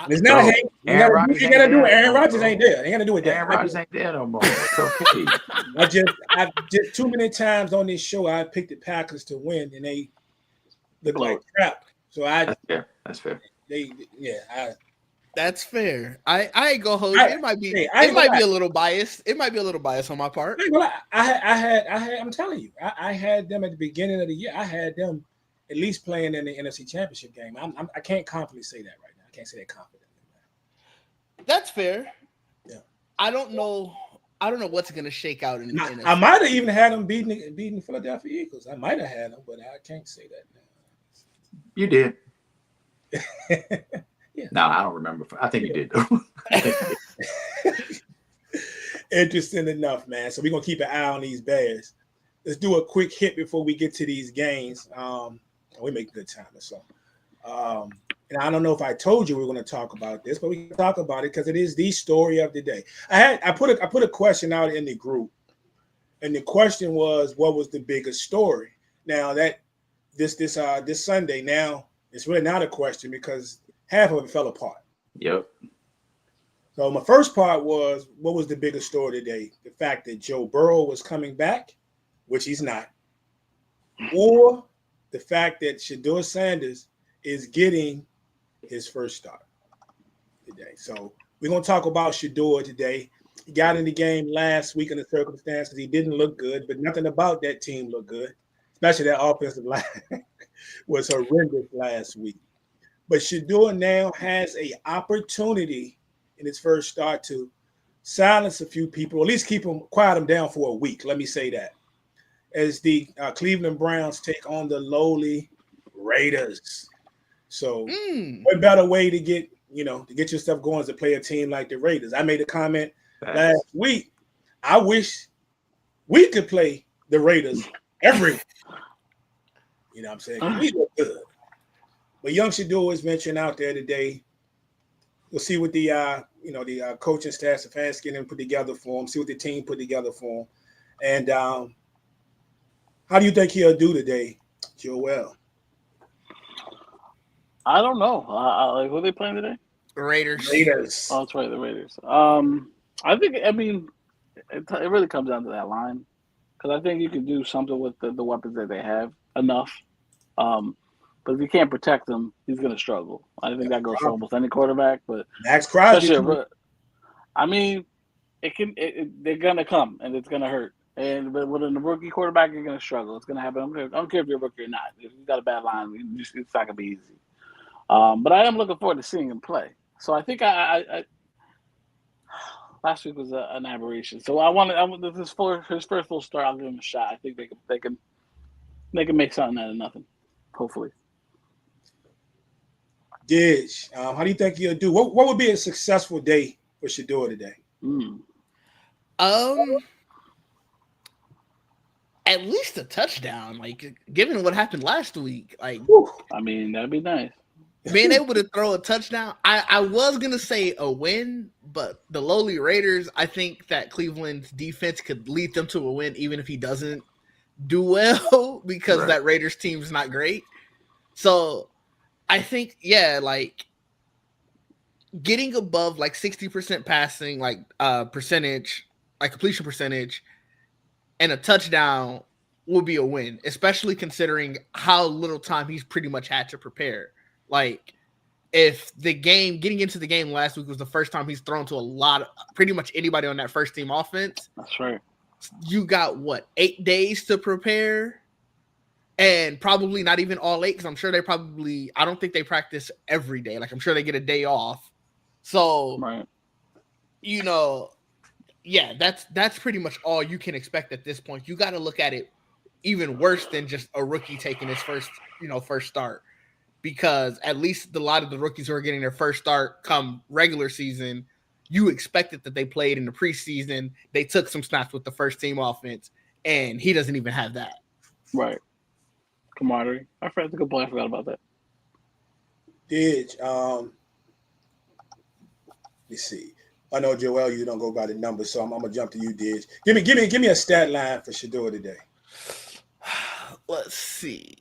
It's not hate. Aaron Rodgers ain't there. Aaron Rodgers ain't there. They ain't gonna do it. Aaron Rodgers ain't there no more. It's okay. I just too many times on this show I picked the Packers to win and they look like crap. So That's fair. That's fair. I ain't gonna hold you. It might be a little biased. It might be a little biased on my part. I'm telling you, I had them at the beginning of the year. I had them at least playing in the NFC Championship game. I can't confidently say that right now. I can't say that confidently. That's fair. Yeah. I don't know what's gonna shake out in the NFC. I might have even had them beating the Philadelphia Eagles. I might have had them, but I can't say that now. You did. Yeah. No, I don't remember. I think you did, though. Interesting enough, man. So we're going to keep an eye on these Bears. Let's do a quick hit before we get to these games. We make good time. So, and I don't know if I told you we were going to talk about this, but we can talk about it because it is the story of the day. I put a question out in the group, and the question was, what was the biggest story? Now that this Sunday, now it's really not a question because half of it fell apart. Yep. So my first part was, what was the biggest story today? The fact that Joe Burrow was coming back, which he's not, or the fact that Shedeur Sanders is getting his first start today. So we're going to talk about Shedeur today. He got in the game last week in the circumstances. He didn't look good, but nothing about that team looked good, especially that offensive line was horrendous last week. But Shedeur now has an opportunity in his first start to silence a few people, or at least quiet them down for a week. Let me say that. As the Cleveland Browns take on the lowly Raiders. So what better way to get your stuff going is to play a team like the Raiders. I made a comment last week. I wish we could play the Raiders every week. You know what I'm saying? We look good. But young Shedeur is venturing out there today. We'll see what the coaching staff, the fans get him put together for him. See what the team put together for him. And how do you think he'll do today, Joel? I don't know. Who are they playing today? Raiders. Oh, that's right, the Raiders. I think. I mean, it really comes down to that line because I think you can do something with the weapons that they have enough. But if you can't protect him, he's going to struggle. I think that goes for almost any quarterback. But Max Crosby. I mean, they're going to come, and it's going to hurt. But with a rookie quarterback, you're going to struggle. It's going to happen. I don't care if you're a rookie or not. If you've got a bad line, it's not going to be easy. But I am looking forward to seeing him play. So I think I last week was an aberration. So his first full start. I'll give him a shot. I think they can make something out of nothing. Hopefully. Gidge, how do you think he'll do? What would be a successful day for Shedeur today? At least a touchdown. Like, given what happened last week, like, I mean, that'd be nice. being able to throw a touchdown, I was going to say a win, but the lowly Raiders, I think that Cleveland's defense could lead them to a win even if he doesn't do well because that Raiders team is not great. So I think, like getting above like 60% passing, like percentage, like completion percentage, and a touchdown will be a win, especially considering how little time he's pretty much had to prepare. Like, if getting into the game last week was the first time he's thrown to pretty much anybody on that first team offense. That's right. You got 8 days to prepare, and probably not even all 8 because I'm sure I don't think they practice every day. Like, I'm sure they get a day off. So, that's pretty much all you can expect at this point. You got to look at it even worse than just a rookie taking his first start, because at least a lot of the rookies who are getting their first start come regular season, you expected that they played in the preseason. They took some snaps with the first team offense, and he doesn't even have that. Right. Camaraderie. I forgot the good boy. I forgot about that. Let's see. I know, Joel, you don't go by the numbers, so I'm gonna jump to you, Didge. Give me a stat line for Shedeur today. Let's see.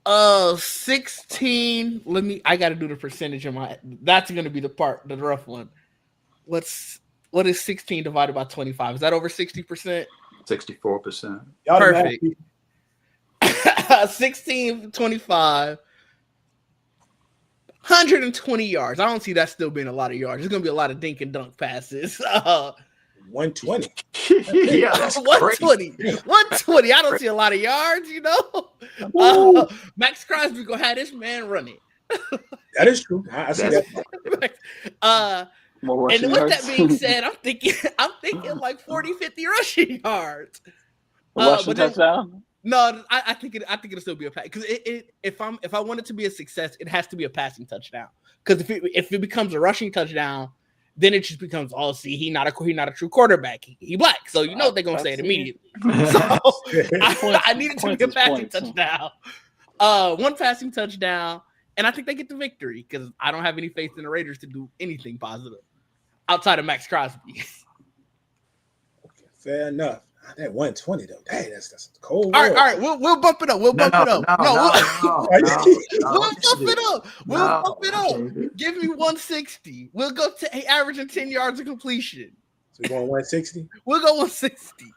16. I got to do the percentage in my. That's going to be the rough one. What is 16 divided by 25? Is that over 60%? 64%. Perfect. 16, 25, 120 yards. I don't see that still being a lot of yards. There's going to be a lot of dink and dunk passes. 120. Yeah, that's 120. 120. I don't see a lot of yards, Max Crosby gonna have this man running. That is true. I see that. And with that being said, I'm thinking like 40, 50 rushing yards. Rushing touchdown? No, I think it'll still be a pass, because if I want it to be a success, it has to be a passing touchdown. Because if it becomes a rushing touchdown, then it just becomes, he not a true quarterback. He black, so they're gonna say it immediately. So I need it to be a passing touchdown. One passing touchdown, and I think they get the victory, because I don't have any faith in the Raiders to do anything positive outside of Max Crosby. Okay, fair enough. That 120 though, dang, that's cold. All right, we'll bump it up. We'll bump it up. We'll bump it up. Give me 160. We'll go to averaging 10 yards of completion. So we're going 160. We'll go 160.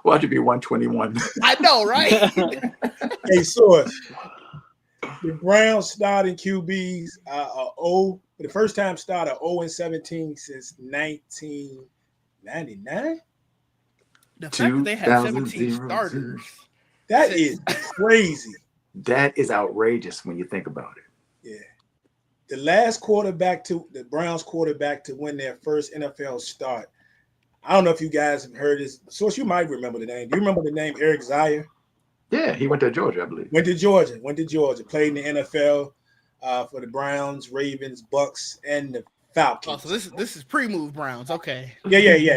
Why should be 121? I know, right? Hey, so the Browns starting QBs are 0. For the first time started 0-17 since 1999. The fact that they had 17 starters. That is crazy. That is outrageous when you think about it. Yeah. The Browns quarterback to win their first NFL start. I don't know if you guys have heard this. Source, you might remember the name. Do you remember the name Eric Zier? Yeah, he went to Georgia, I believe. Went to Georgia. Played in the NFL. For the Browns, Ravens, Bucks, and the Falcons. Oh, so this is pre-move Browns. Okay. Yeah. He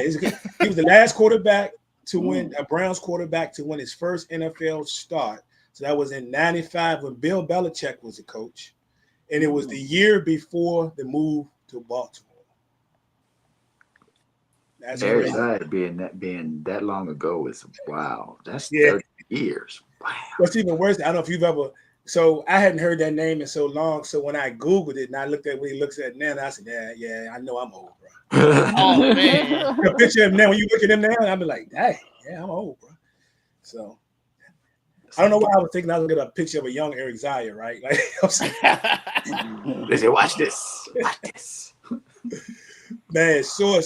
was the last quarterback to win, a Browns quarterback to win his first NFL start. So that was in 95 when Bill Belichick was the coach. And it was the year before the move to Baltimore. That's Eric Zier being that long ago is wow. That's 30 years. Wow. What's even worse, I don't know if you've ever. So I hadn't heard that name in so long. So when I Googled it and I looked at what he looks at now, I said, yeah, I know I'm old, bro. Oh, man. The picture of him now, when you look at him now, I'll be like, dang, yeah, I'm old, bro. So I don't know why I was thinking I was going to get a picture of a young Eric Zier, right? Like, they say, watch this. Man, so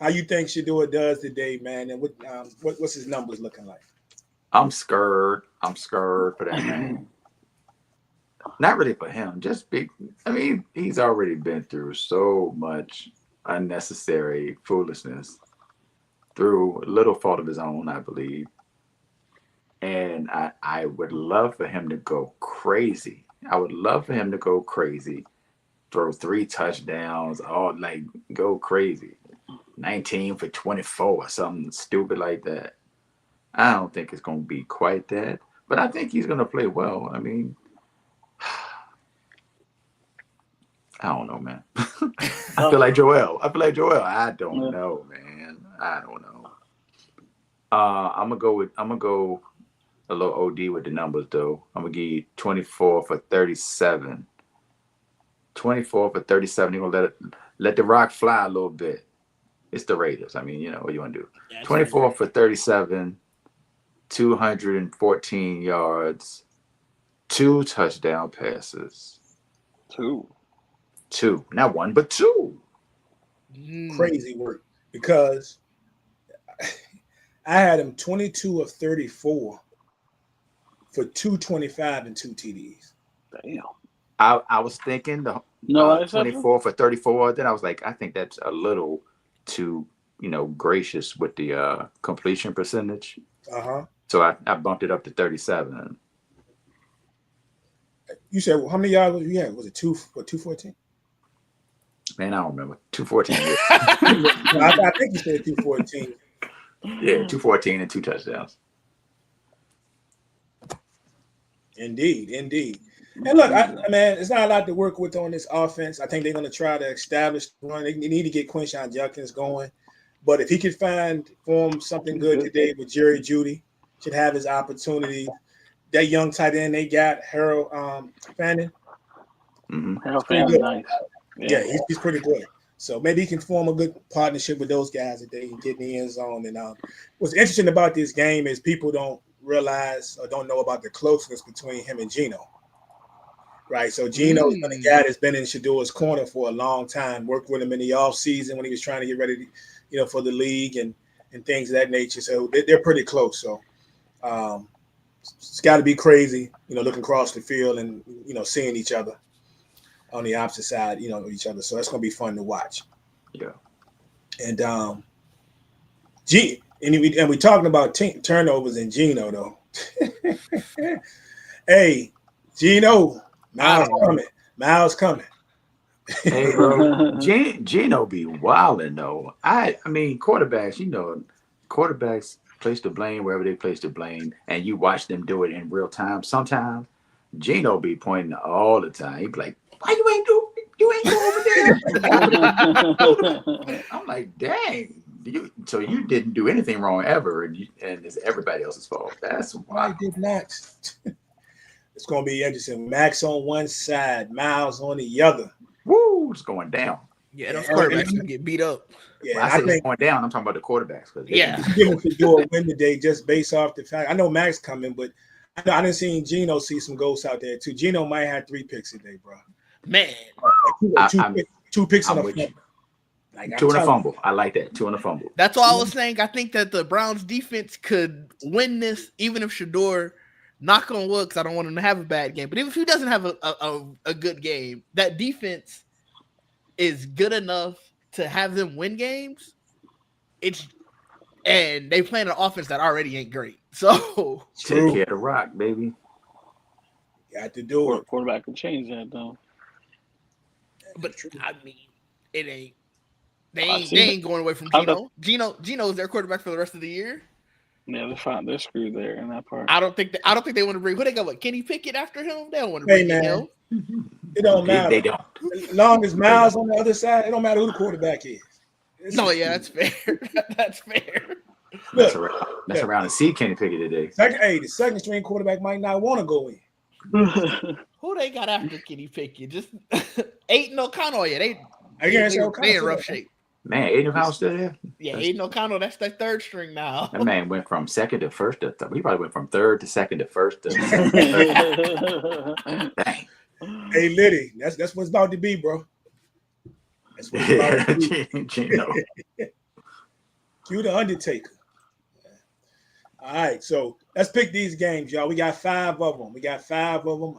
how you think Shedeur does today, man? And what's his numbers looking like? I'm scared for that man. Not really for him, he's already been through so much unnecessary foolishness through little fault of his own, I believe. And I would love for him to go crazy. Throw 3 touchdowns, go crazy. 19 for 24 or something stupid like that. I don't think it's going to be quite that, but I think he's going to play well. I mean, I don't know, man. I feel like Joel. I don't know, man. I don't know. I'm gonna go a little OD with the numbers though. I'm gonna give you 24 for 37. 24 for 37. You're gonna let the rock fly a little bit. It's the Raiders. I mean, you know what you want to do. 24 for 37, 214 yards, 2 touchdown passes. Two. Not one, but 2. Crazy work, because I had him 22 of 34 for 225 and 2 TDs. Damn. I was thinking 24 for 34. Then I was like, I think that's a little too, gracious with the completion percentage. So I bumped it up to 37. You said, well, how many yards was you had? Was it 214? Man, I don't remember. 214. I think you said 214. Yeah, 214 and 2 touchdowns. Indeed. And look, man, it's not a lot to work with on this offense. I think they're going to try to establish the run. They need to get Quinshon Judkins going. But if he could form something good today with Jerry Jeudy, should have his opportunity. That young tight end they got, Harold Fannin. Harold Fannin, nice. Yeah, he's pretty good. So maybe he can form a good partnership with those guys that they can get in the end zone. And what's interesting about this game is people don't realize or don't know about the closeness between him and Geno. Right, so Geno's been a guy that's been in Shedeur's corner for a long time. Worked with him in the offseason when he was trying to get ready, for the league and things of that nature. So they're pretty close. So it's got to be crazy, looking across the field and seeing each other on the opposite side, of each other. So that's going to be fun to watch. Yeah. And we talking about turnovers in Geno though. Hey, Geno. Miles coming. Hey, bro. Geno be wilding though. I mean, quarterbacks, quarterbacks place the blame wherever they place the blame, and you watch them do it in real time. Sometimes Geno be pointing all the time. He be like, "Why you ain't go over there?" I'm like, "Dang, so you didn't do anything wrong ever, and it's everybody else's fault." That's why I did not. It's going to be interesting. Max on one side, Miles on the other. Woo, it's going down. Yeah, those quarterbacks can get beat up. Yeah, when I say it's going down, I'm talking about the quarterbacks. Giving Shedeur a win today just based off the fact. I know Max coming, but I didn't see Geno see some ghosts out there too. Geno might have 3 picks today, bro. Man. Two picks on a fumble. 2 and a fumble. I like that. 2 and a fumble. That's all I was saying. I think that the Browns defense could win this, even if Shedeur, knock on wood, because I don't want him to have a bad game. But even if he doesn't have a good game, that defense is good enough to have them win games. And they play an offense that already ain't great. So take care of the rock, baby. Got to do it. Quarterback can change that though. But I mean, it ain't. They ain't going away from Geno. Geno is their quarterback for the rest of the year. Yeah, they're fine. They're screwed there in that part. I don't think they want to bring. Who they got? What, Kenny Pickett after him? They don't want to bring him. It don't matter. They don't. As long as Miles on the other side, it don't matter who the quarterback is. That's fair. That's fair. That's around to see Kenny Pickett today. The second string quarterback might not want to go in. Who they got after Kenny Pickett? Just Aiden O'Connell. Yeah, they in rough shape. Man, Aiden O'Connell still there? Yeah, Aiden O'Connell, that's their third string now. That man went from second to first. He probably went from third to second to first. Dang. Hey, Liddy, that's what it's about to be, bro. That's what it's about to be. Cue the Undertaker. All right, so let's pick these games, y'all. We got 5 of them.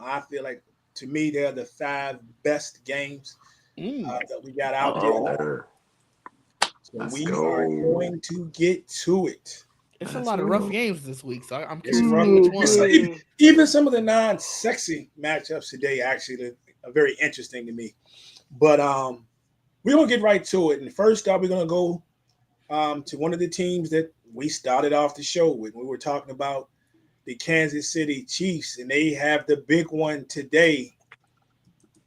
I feel like, to me, they're the 5 best games that we got out there. So we are going to get to it. It's a lot of rough games this week, so I'm curious which one. Even some of the non-sexy matchups today actually are very interesting to me. But we're going to get right to it. And first up, we're going to go to one of the teams that we started off the show with. We were talking about the Kansas City Chiefs, and they have the big one today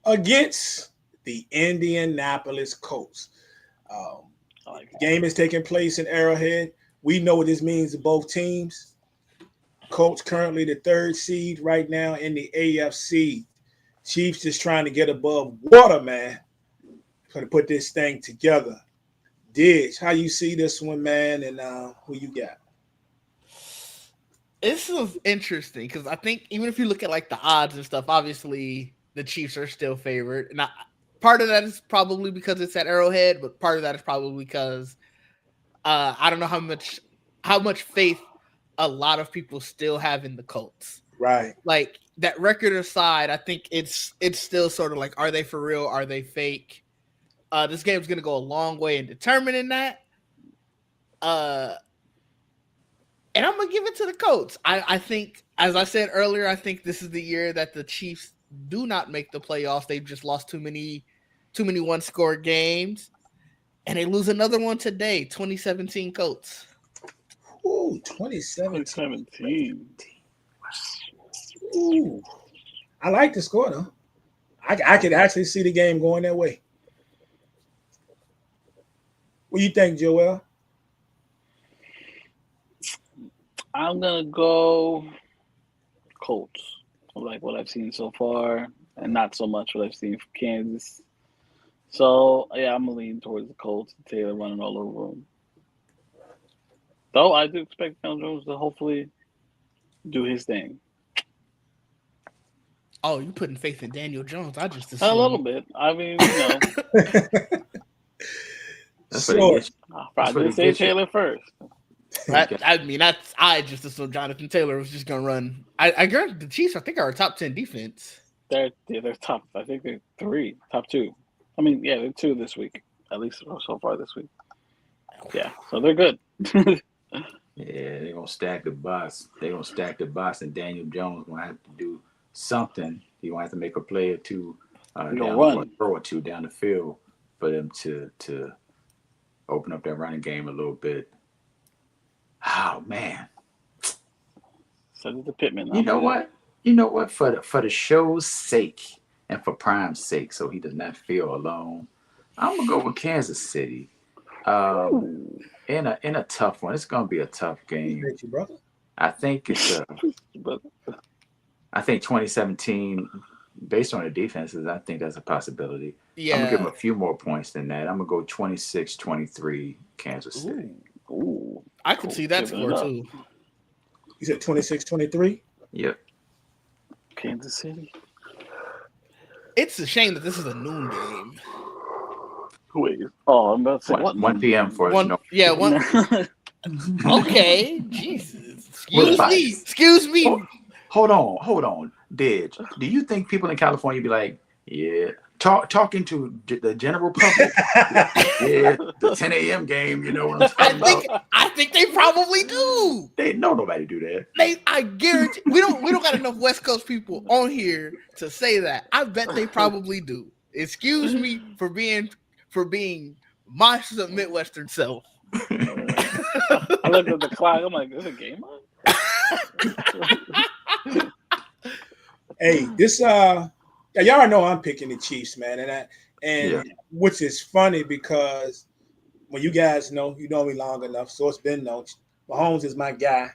against the Indianapolis Colts. The game is taking place in Arrowhead. We know what this means to both teams. Colts currently the 3rd seed right now in the AFC. Chiefs just trying to get above water, man. Trying to put this thing together. Didge, how you see this one, man, and who you got? This is interesting because I think even if you look at like the odds and stuff, obviously the Chiefs are still favored. And part of that is probably because it's at Arrowhead, but part of that is probably because I don't know how much faith a lot of people still have in the Colts. Right. Like that record aside, I think it's still sort of like, are they for real? Are they fake? This game's going to go a long way in determining that. And I'm going to give it to the Colts. I think, as I said earlier, I think this is the year that the Chiefs do not make the playoffs. They've just lost too many one-score games. And they lose another one today, 2017 Colts. Ooh, 2017. Ooh. I like the score, though. I could actually see the game going that way. What do you think, Joel? I'm going to go Colts. I like what I've seen so far, and not so much what I've seen from Kansas. So, yeah, I'm going to lean towards the Colts and Taylor running all over them. Though I do expect Daniel Jones to hopefully do his thing. Oh, you putting faith in Daniel Jones? I just assumed. A little bit. I mean, you know. I did say Taylor first. I just assumed Jonathan Taylor was just going to run. I guarantee the Chiefs, I think, are a top 10 defense. They're top. I think they're top 2. I mean, yeah, they're 2 this week, at least so far this week. Yeah, so they're good. Yeah, they're gonna stack the box. And Daniel Jones gonna have to do something. He gonna have to make a play or two, throw or two down the field for them to open up that running game a little bit. Oh man! Send it to Pittman. You know what? For the show's sake and for Prime's sake, so he does not feel alone, I'm gonna go with Kansas City. In a tough one. It's gonna be a tough game. I think it's I think 2017, based on the defenses, I think that's a possibility. Yeah. I'm gonna give them a few more points than that. I'm gonna go 26-23 Kansas City. Ooh. I could see that score too. You said 26-23? Yep. Kansas City. It's a shame that this is a noon game. Wait. Oh, I'm about to say 1 p.m. for one. No. Yeah, 1. Okay, Jesus. Excuse me. Hold on, Didge. Do you think people in California be like, yeah, talking to the general public? Yeah, the 10 a.m. game. You know what I'm talking about? I think they probably do. They know nobody do that. I guarantee we don't got enough West Coast people on here to say that. I bet they probably do. Excuse me for being my Midwestern self. I looked at the clock. I'm like, is a game on? Hey, this y'all know I'm picking the Chiefs, man, which is funny because when you guys know me long enough, so it's been known. Mahomes is my guy.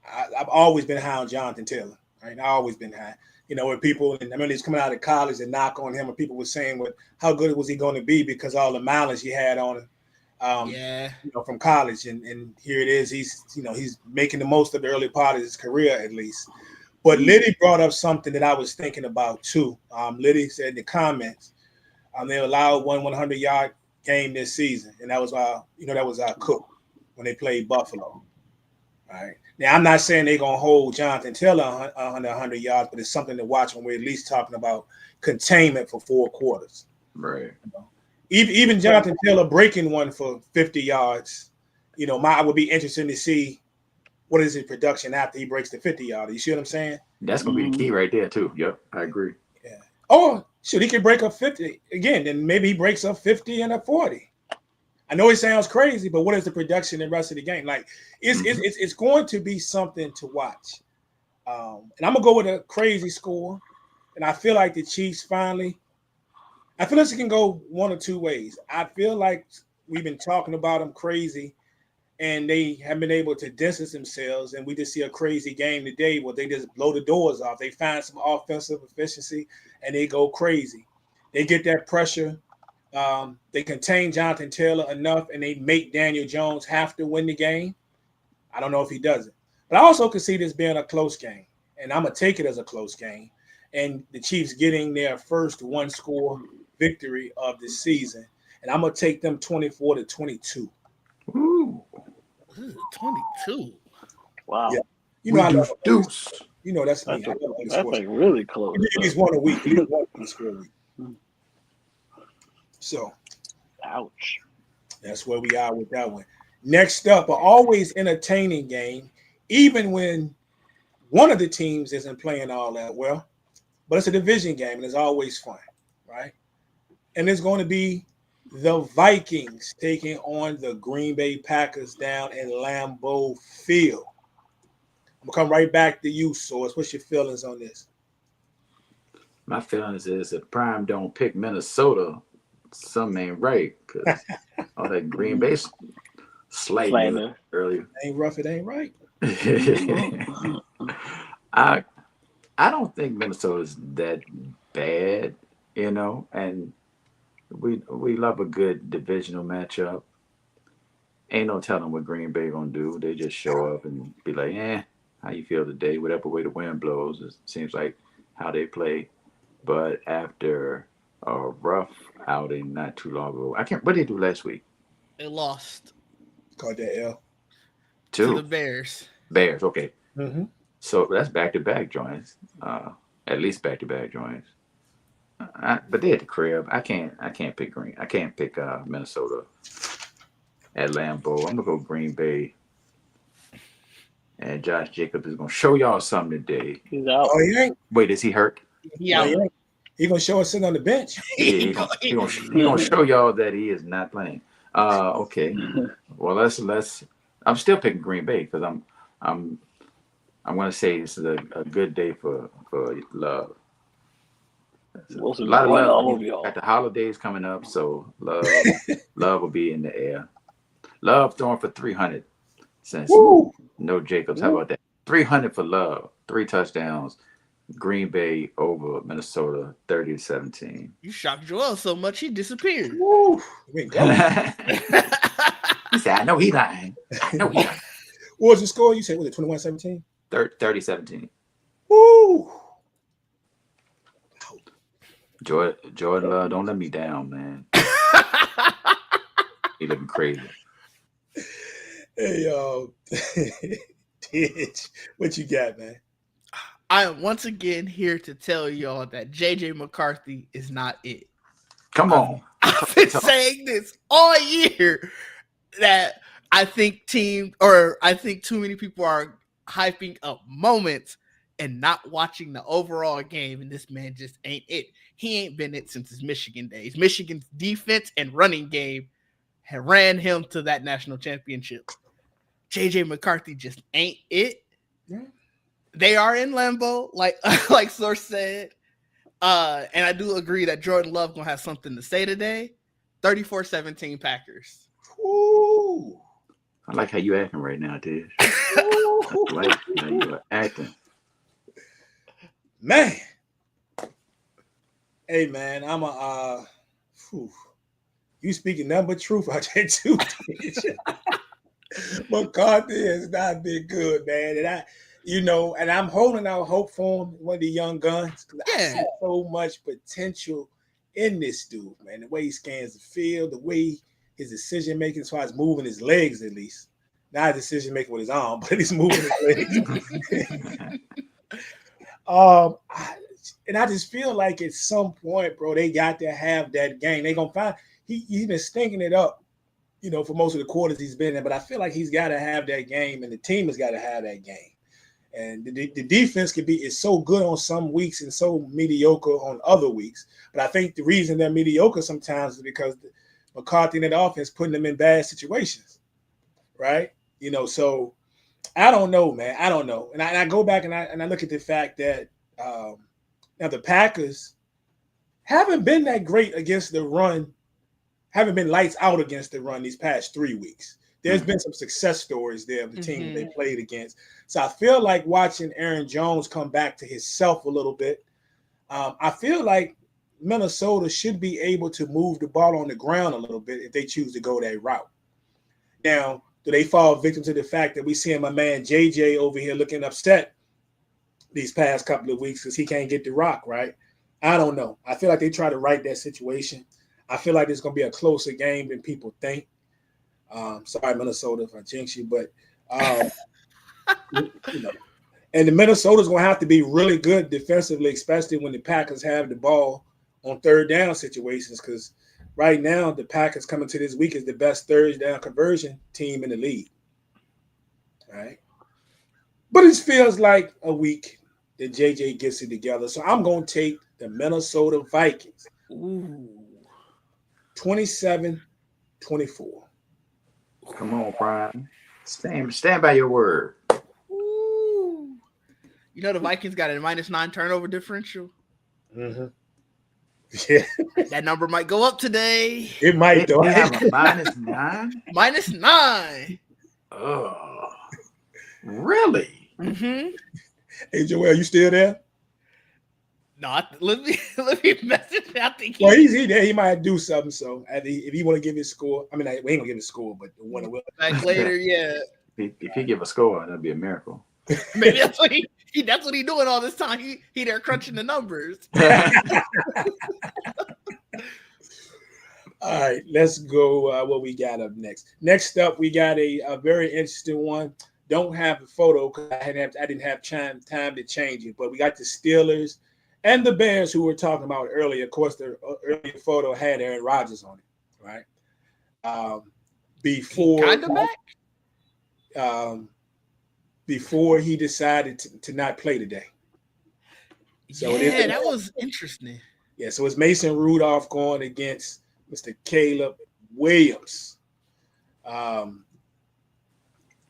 I've always been high on Jonathan Taylor. Right, I've always been high. You know, where people, and I mean, he's coming out of college and knock on him, and people were saying, "What? How good was he going to be?" Because all the mileage he had on him, you know, from college, and here it is. He's making the most of the early part of his career, at least. But Liddy brought up something that I was thinking about too. Liddy said in the comments, they allowed 100-yard game this season, and that was our Cook when they played Buffalo. All right. Now, I'm not saying they're going to hold Jonathan Taylor under 100 yards, but it's something to watch when we're at least talking about containment for 4 quarters. Right. You know? Even Jonathan Taylor breaking one for 50 yards, you know, I would be interested to see what is his production after he breaks the 50-yarder. You see what I'm saying? That's going to be the key right there, too. Yep, I agree. Yeah. Oh, shoot, he could break up 50 again, then maybe he breaks up 50 and a 40. I know it sounds crazy, but what is the production in the rest of the game? Like, it's going to be something to watch. And I'm gonna go with a crazy score, and I feel like the Chiefs finally. I feel this can go one or two ways. I feel like we've been talking about them crazy, and they have been able to distance themselves, and we just see a crazy game today where they just blow the doors off. They find some offensive efficiency, and they go crazy. They get that pressure. They contain Jonathan Taylor enough, and they make Daniel Jones have to win the game. I don't know if he does it. But I also can see this being a close game, and I'm going to take it as a close game, and the Chiefs getting their first one-score victory of the season, and I'm going to take them 24-22. Ooh. 22. Wow. Yeah. You know, I love Deuce. You know, that's me. That's like really close. At least one a week. At least one score a week. So, ouch. That's where we are with that one. Next up, an always entertaining game, even when one of the teams isn't playing all that well, but it's a division game and it's always fun, right? And it's going to be the Vikings taking on the Green Bay Packers down in Lambeau Field. I'm going to come right back to you, Source. What's your feelings on this? My feelings is if Prime don't pick Minnesota, something ain't right. Because all that Green Bay slander earlier. Ain't rough, it ain't right. I don't think Minnesota's that bad, and we love a good divisional matchup. Ain't no telling what Green Bay gonna do. They just show up and be like, how you feel today? Whatever way the wind blows, it seems like how they play. But after a rough outing not too long ago, what did they do last week? They lost. Caught that L. To the Bears. Bears, okay. Mm-hmm. So that's back-to-back joints. At least back-to-back joints. But they at the crib. I can't pick Minnesota at Lambeau. I'm gonna go Green Bay. And Josh Jacobs is gonna show y'all something today. He's out. Oh, he ain't. Wait, is he hurt? Yeah. He gonna show us sitting on the bench. He gonna show y'all that he is not playing. Okay. Well, let's. I'm still picking Green Bay because I'm gonna say this is a good day for Love. A lot of love. Got the holidays coming up, so love will be in the air. Love throwing for 300 since no Jacobs. How about that? 300 for Love, 3 touchdowns. Green Bay over Minnesota, 30-17. You shocked Joel so much he disappeared. He said, "I know he lying. What was the score? You said was it 21-17? 30-17. Woo! Jordan Love, don't let me down, man. He looking crazy. Hey, y'all. What you got, man? I am once again here to tell y'all that JJ McCarthy is not it. Come on. I've been saying this all year that I think too many people are hyping up moments and not watching the overall game, and this man just ain't it. He ain't been it since his Michigan days. Michigan's defense and running game had ran him to that national championship. JJ McCarthy just ain't it. Yeah. They are in Lambeau, like Source said. And I do agree that Jordan Love gonna have something to say today. 34-17 Packers. Ooh. I like how you acting right now, dude. I like how you are acting. Man. Hey, man, you speaking nothing but truth out there too. McCarthy has not been good, man. And I'm holding out hope for him, one of the young guns. I see so much potential in this dude, man. The way he scans the field, the way his decision making, as far as moving his legs, at least. Not decision making with his arm, but he's moving his legs. And I just feel like at some point, bro, they got to have that game. They're gonna find he's been stinking it up, for most of the quarters he's been in. But I feel like he's got to have that game, and the team has got to have that game. And the defense is so good on some weeks and so mediocre on other weeks. But I think the reason they're mediocre sometimes is because McCarthy and that offense putting them in bad situations, right? So I don't know, man. I don't know. And I go back and I look at the fact that now the Packers haven't been that great against the run, haven't been lights out against the run these past 3 weeks. There's been some success stories there of the team they played against. So I feel like watching Aaron Jones come back to himself a little bit. I feel like Minnesota should be able to move the ball on the ground a little bit if they choose to go that route. Now, do they fall victim to the fact that we see my man JJ over here looking upset these past couple of weeks because he can't get the rock, right? I don't know. I feel like they try to right that situation. I feel like it's going to be a closer game than people think. Sorry, Minnesota, if I jinx you, but and the Minnesota's going to have to be really good defensively, especially when the Packers have the ball on third down situations, because right now the Packers coming to this week is the best third down conversion team in the league. All right. But it feels like a week that JJ gets it together. So I'm going to take the Minnesota Vikings. 27-24. Come on, Brian. Stand by your word. Ooh. The Vikings got a -9 turnover differential. Mm-hmm. Yeah. That number might go up today. It might, though. They have a -9? -9. Oh, really? Mm-hmm. Hey, Joel, you still there? No, let me message. I think Well, he's there. He might do something. So if he want to give his score, we ain't gonna give his score, but the winner will. Back later, yeah. If he give a score, that'd be a miracle. Maybe that's what he doing all this time. He there crunching the numbers. All right, let's go. What we got up next? Next up, we got a very interesting one. Don't have a photo because I didn't have time to change it, but we got the Steelers and the Bears, who we were talking about earlier. Of course, the earlier photo had Aaron Rodgers on it, right? Before he decided to not play today. So that was interesting. Yeah, so it's Mason Rudolph going against Mr. Caleb Williams.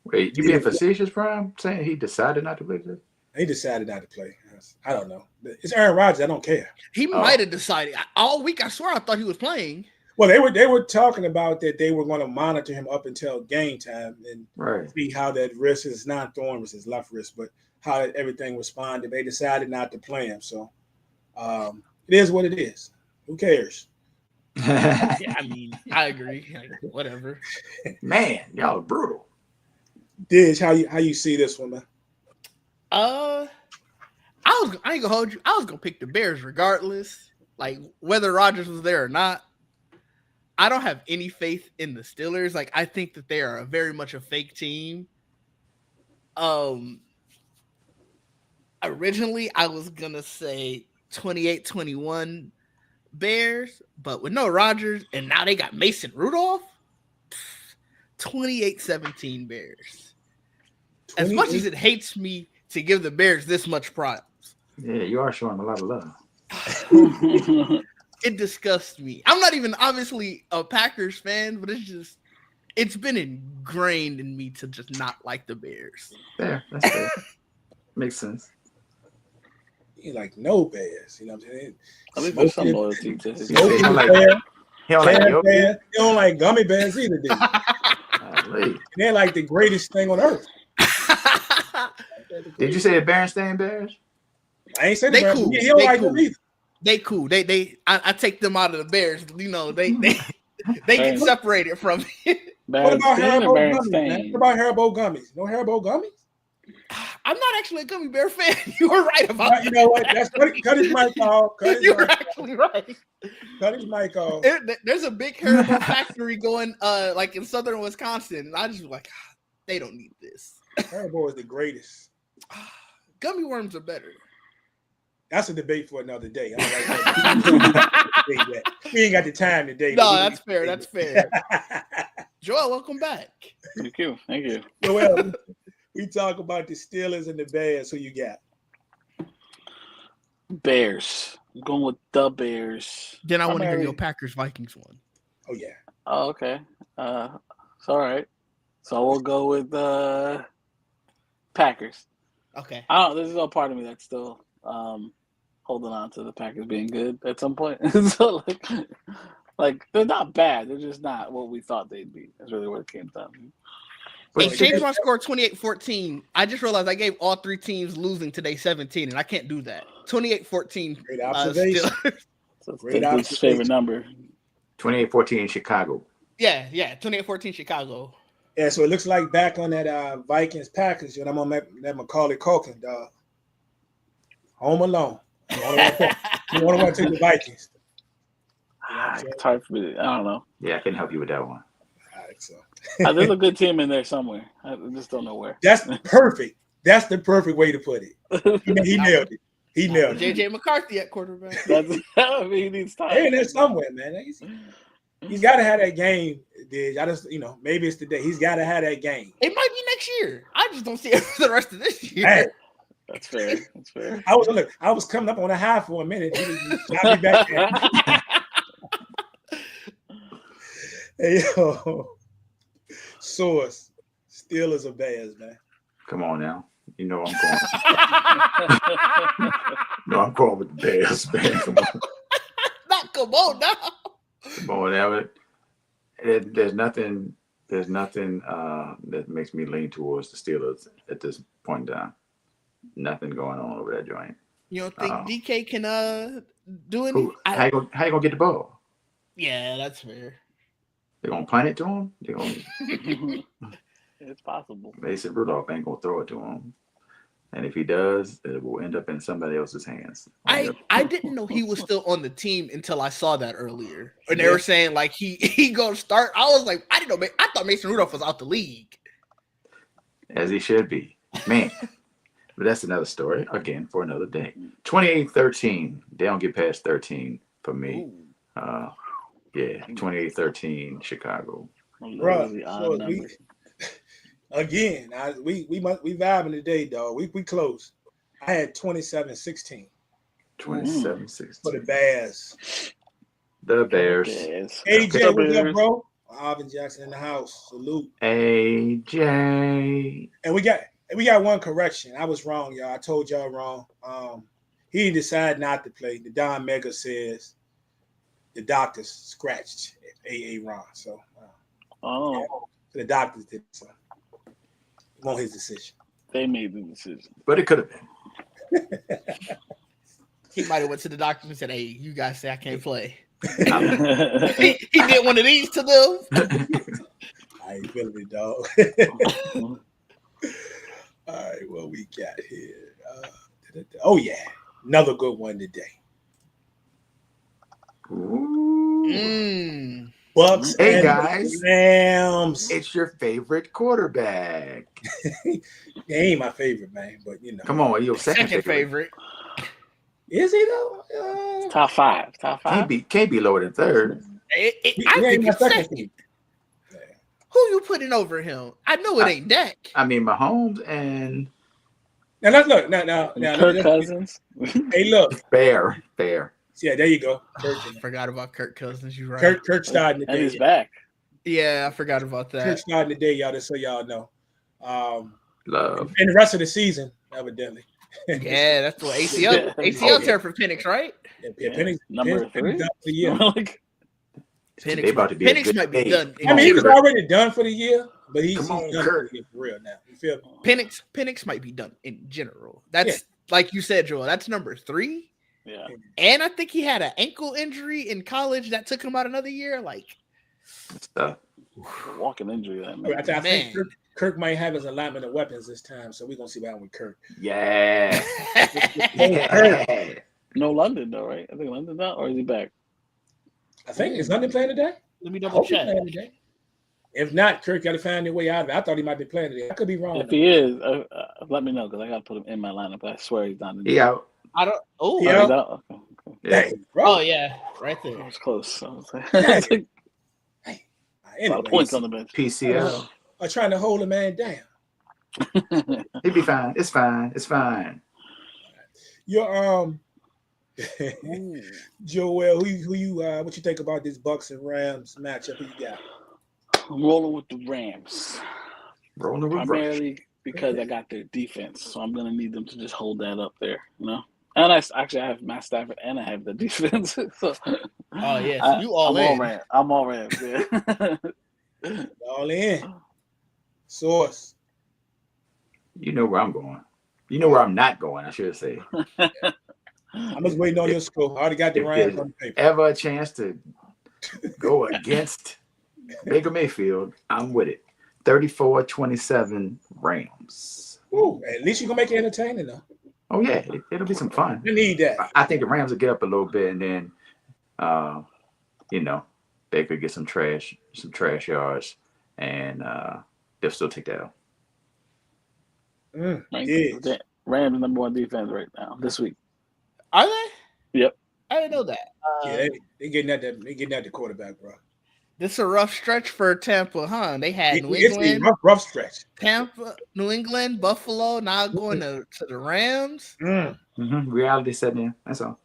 Wait, you being facetious, Brian? Saying he decided not to play today? He decided not to play. I don't know. It's Aaron Rodgers. I don't care. He might have decided. All week, I swear I thought he was playing. Well, they were talking about that they were going to monitor him up until game time and see how that wrist is non-thorn was his left wrist, but how everything responded. They decided not to play him. So it is what it is. Who cares? Yeah, I agree. Whatever. Man, y'all are brutal. Diz, how you see this one, man? I ain't gonna hold you. I was gonna pick the Bears regardless, like whether Rodgers was there or not. I don't have any faith in the Steelers. Like, I think that they are very much a fake team. Originally, I was gonna say 28-21 Bears, but with no Rodgers, and now they got Mason Rudolph, 28-17 Bears. As much as it hates me to give the Bears this much props. Yeah, you are showing a lot of love. It disgusts me. I'm not even obviously a Packers fan, but it's been ingrained in me to just not like the Bears. Fair, that's fair. Makes sense. You like no Bears, you know what I'm saying? I think there's some loyalty to his. He don't like you don't like gummy bears either, do you? They're like the greatest thing on earth. Did you say the Berenstain Bears? I ain't saying they cool. He don't like them either. They cool. I take them out of the Bears. You know, they get separated from me. What about Haribo gummies, man? What about Haribo gummies? No Haribo gummies? I'm not actually a gummy bear fan. You were right about that. You know what? Cut his mic off. You were actually right. Cut his mic off. There's a big Haribo factory going like in southern Wisconsin. And I just was like, they don't need this. Haribo is the greatest. Gummy worms are better. That's a debate for another day. We ain't got the time today. No, that's fair. That's fair. Joel, welcome back. Thank you. Joel, we talk about the Steelers and the Bears. Who you got? Bears. I'm going with the Bears. Then I want to hear your Packers Vikings one. Oh yeah. Oh, okay. It's all right. So we'll go with Packers. Okay. I don't. There's no part of me that's still holding on to the Packers being good at some point. So like they're not bad. They're just not what we thought they'd be. That's really what it came down to. Hey, So change my score 28-14. I just realized I gave all three teams losing today 17, and I can't do that. 28-14. Great observation. So it's Great Diggs' favorite number. 28-14 Chicago. Yeah. 28-14 Chicago. Yeah, so it looks like back on that Vikings Packers, and I'm on that Macaulay Culkin, dog. Home alone. You want to take the Vikings. It's hard for me. I don't know. Yeah, I can help you with that one. All right, so. There's a good team in there somewhere. I just don't know where. That's perfect. That's the perfect way to put it. He nailed it. He nailed it. JJ McCarthy at quarterback. I mean, he needs time. Hey, there's somewhere, man. He's got to have that game. I just, maybe it's today. He's got to have that game. It might be next year. I just don't see it for the rest of this year. Hey, That's fair. That's fair. I was coming up on a high for a minute. I'll be back there. Hey, yo. Source. Steelers or Bears, man. Come on now. You know I'm going. No, I'm going with the Bears, man. Come on. Come on now. Come on now. There's nothing that makes me lean towards the Steelers at this point in time. Nothing going on over that joint. You don't think DK can do Who, anything? how you gonna get the ball? Yeah, that's fair. They're gonna punt it to him? They're gonna It's possible. Mason Rudolph ain't gonna throw it to him. And if he does, it will end up in somebody else's hands. I didn't know he was still on the team until I saw that earlier. And they were saying like he gonna start. I was like, I didn't know. I thought Mason Rudolph was out the league. As he should be. Man. But that's another story, again, for another day. 28-13. They don't get past 13 for me. Yeah, 28-13 Chicago. Bro, again, we vibing today, dog. We close. I had 27-16. 27-16. For the Bears. The Bears. AJ, what's up, bro? Alvin Jackson in the house. Salute. AJ. And we got one correction. I was wrong, y'all. I told y'all wrong. He decided not to play. The Don Mega says the doctors scratched AA Ron. So, the doctors did so. It wasn't his decision. They made the decision. But it could have been. He might have went to the doctor and said, "Hey, you guys say I can't play." he did one of these to them. I ain't feeling it, dog. All right, what we got here? Oh yeah, another good one today. Bucks. Hey guys, Rams. It's your favorite quarterback. He ain't my favorite, man, but Come on, your second favorite. Is he though? Top five. Can't be lower than third. I think it's second. Who you putting over him? I know it ain't Dak. I mean, Mahomes and now let's look. Now, Kirk Cousins. Hey, look. Fair. Yeah, there you go. I forgot about Kirk Cousins. You're right. Kirk starting the day. And he's back. Yeah, I forgot about that. Kirk starting the day, y'all. Just so y'all know. Love. And the rest of the season, evidently. Yeah, that's what ACL tear for Penix, right? Yeah, Penix number 3 done for the year. Penix about to be Penix might be done. I mean, he was already done for the year, but he's done Kirk. for real now. You feel me? Penix might be done in general. That's like you said, Joel. That's number 3. Yeah. And I think he had an ankle injury in college that took him out another year. Like, walking injury. I think Kirk might have his alignment of weapons this time, so we're gonna see what happens with Kirk. Yeah. No London though, right? I think London's out, or is he back? I think is London playing today? Let me double check. If not, Kirk got to find a way out of it. I thought he might be playing today. I could be wrong. If he is, let me know because I got to put him in my lineup. I swear he's not in. He out. I don't. Oh, he out. out. Okay. Dang, bro. Oh yeah, right there. It was close. I was like, Anyway, a lot of points on the bench. PCL. I'm trying to hold a man down. He'll be fine. It's fine. Your Joel, who you what you think about this Bucks and Rams matchup? Who you got? I'm rolling with the Rams. Rolling with primarily because I got their defense, so I'm gonna need them to just hold that up there, you know. And I have Matt Stafford and I have the defense. So Oh yes, you all I'm in. I'm all Rams. Yeah. All in. Source. You know where I'm going. You know where I'm not going, I should say. I'm just waiting on your score. I already got the Rams on the paper. Ever a chance to go against Baker Mayfield, I'm with it. 34-27 Rams. Ooh, at least you can make it entertaining though. Oh yeah, it'll be some fun. We need that. I think the Rams will get up a little bit, and then, Baker get some trash yards, and they'll still take that out. Yeah. Rams number 1 defense right now this week. Are they? Yep. I didn't know that. Yeah, they getting at the quarterback, bro. This is a rough stretch for Tampa, huh? They had New It's England, a rough stretch. Tampa, New England, Buffalo, now going to the Rams. Reality setting in. That's all.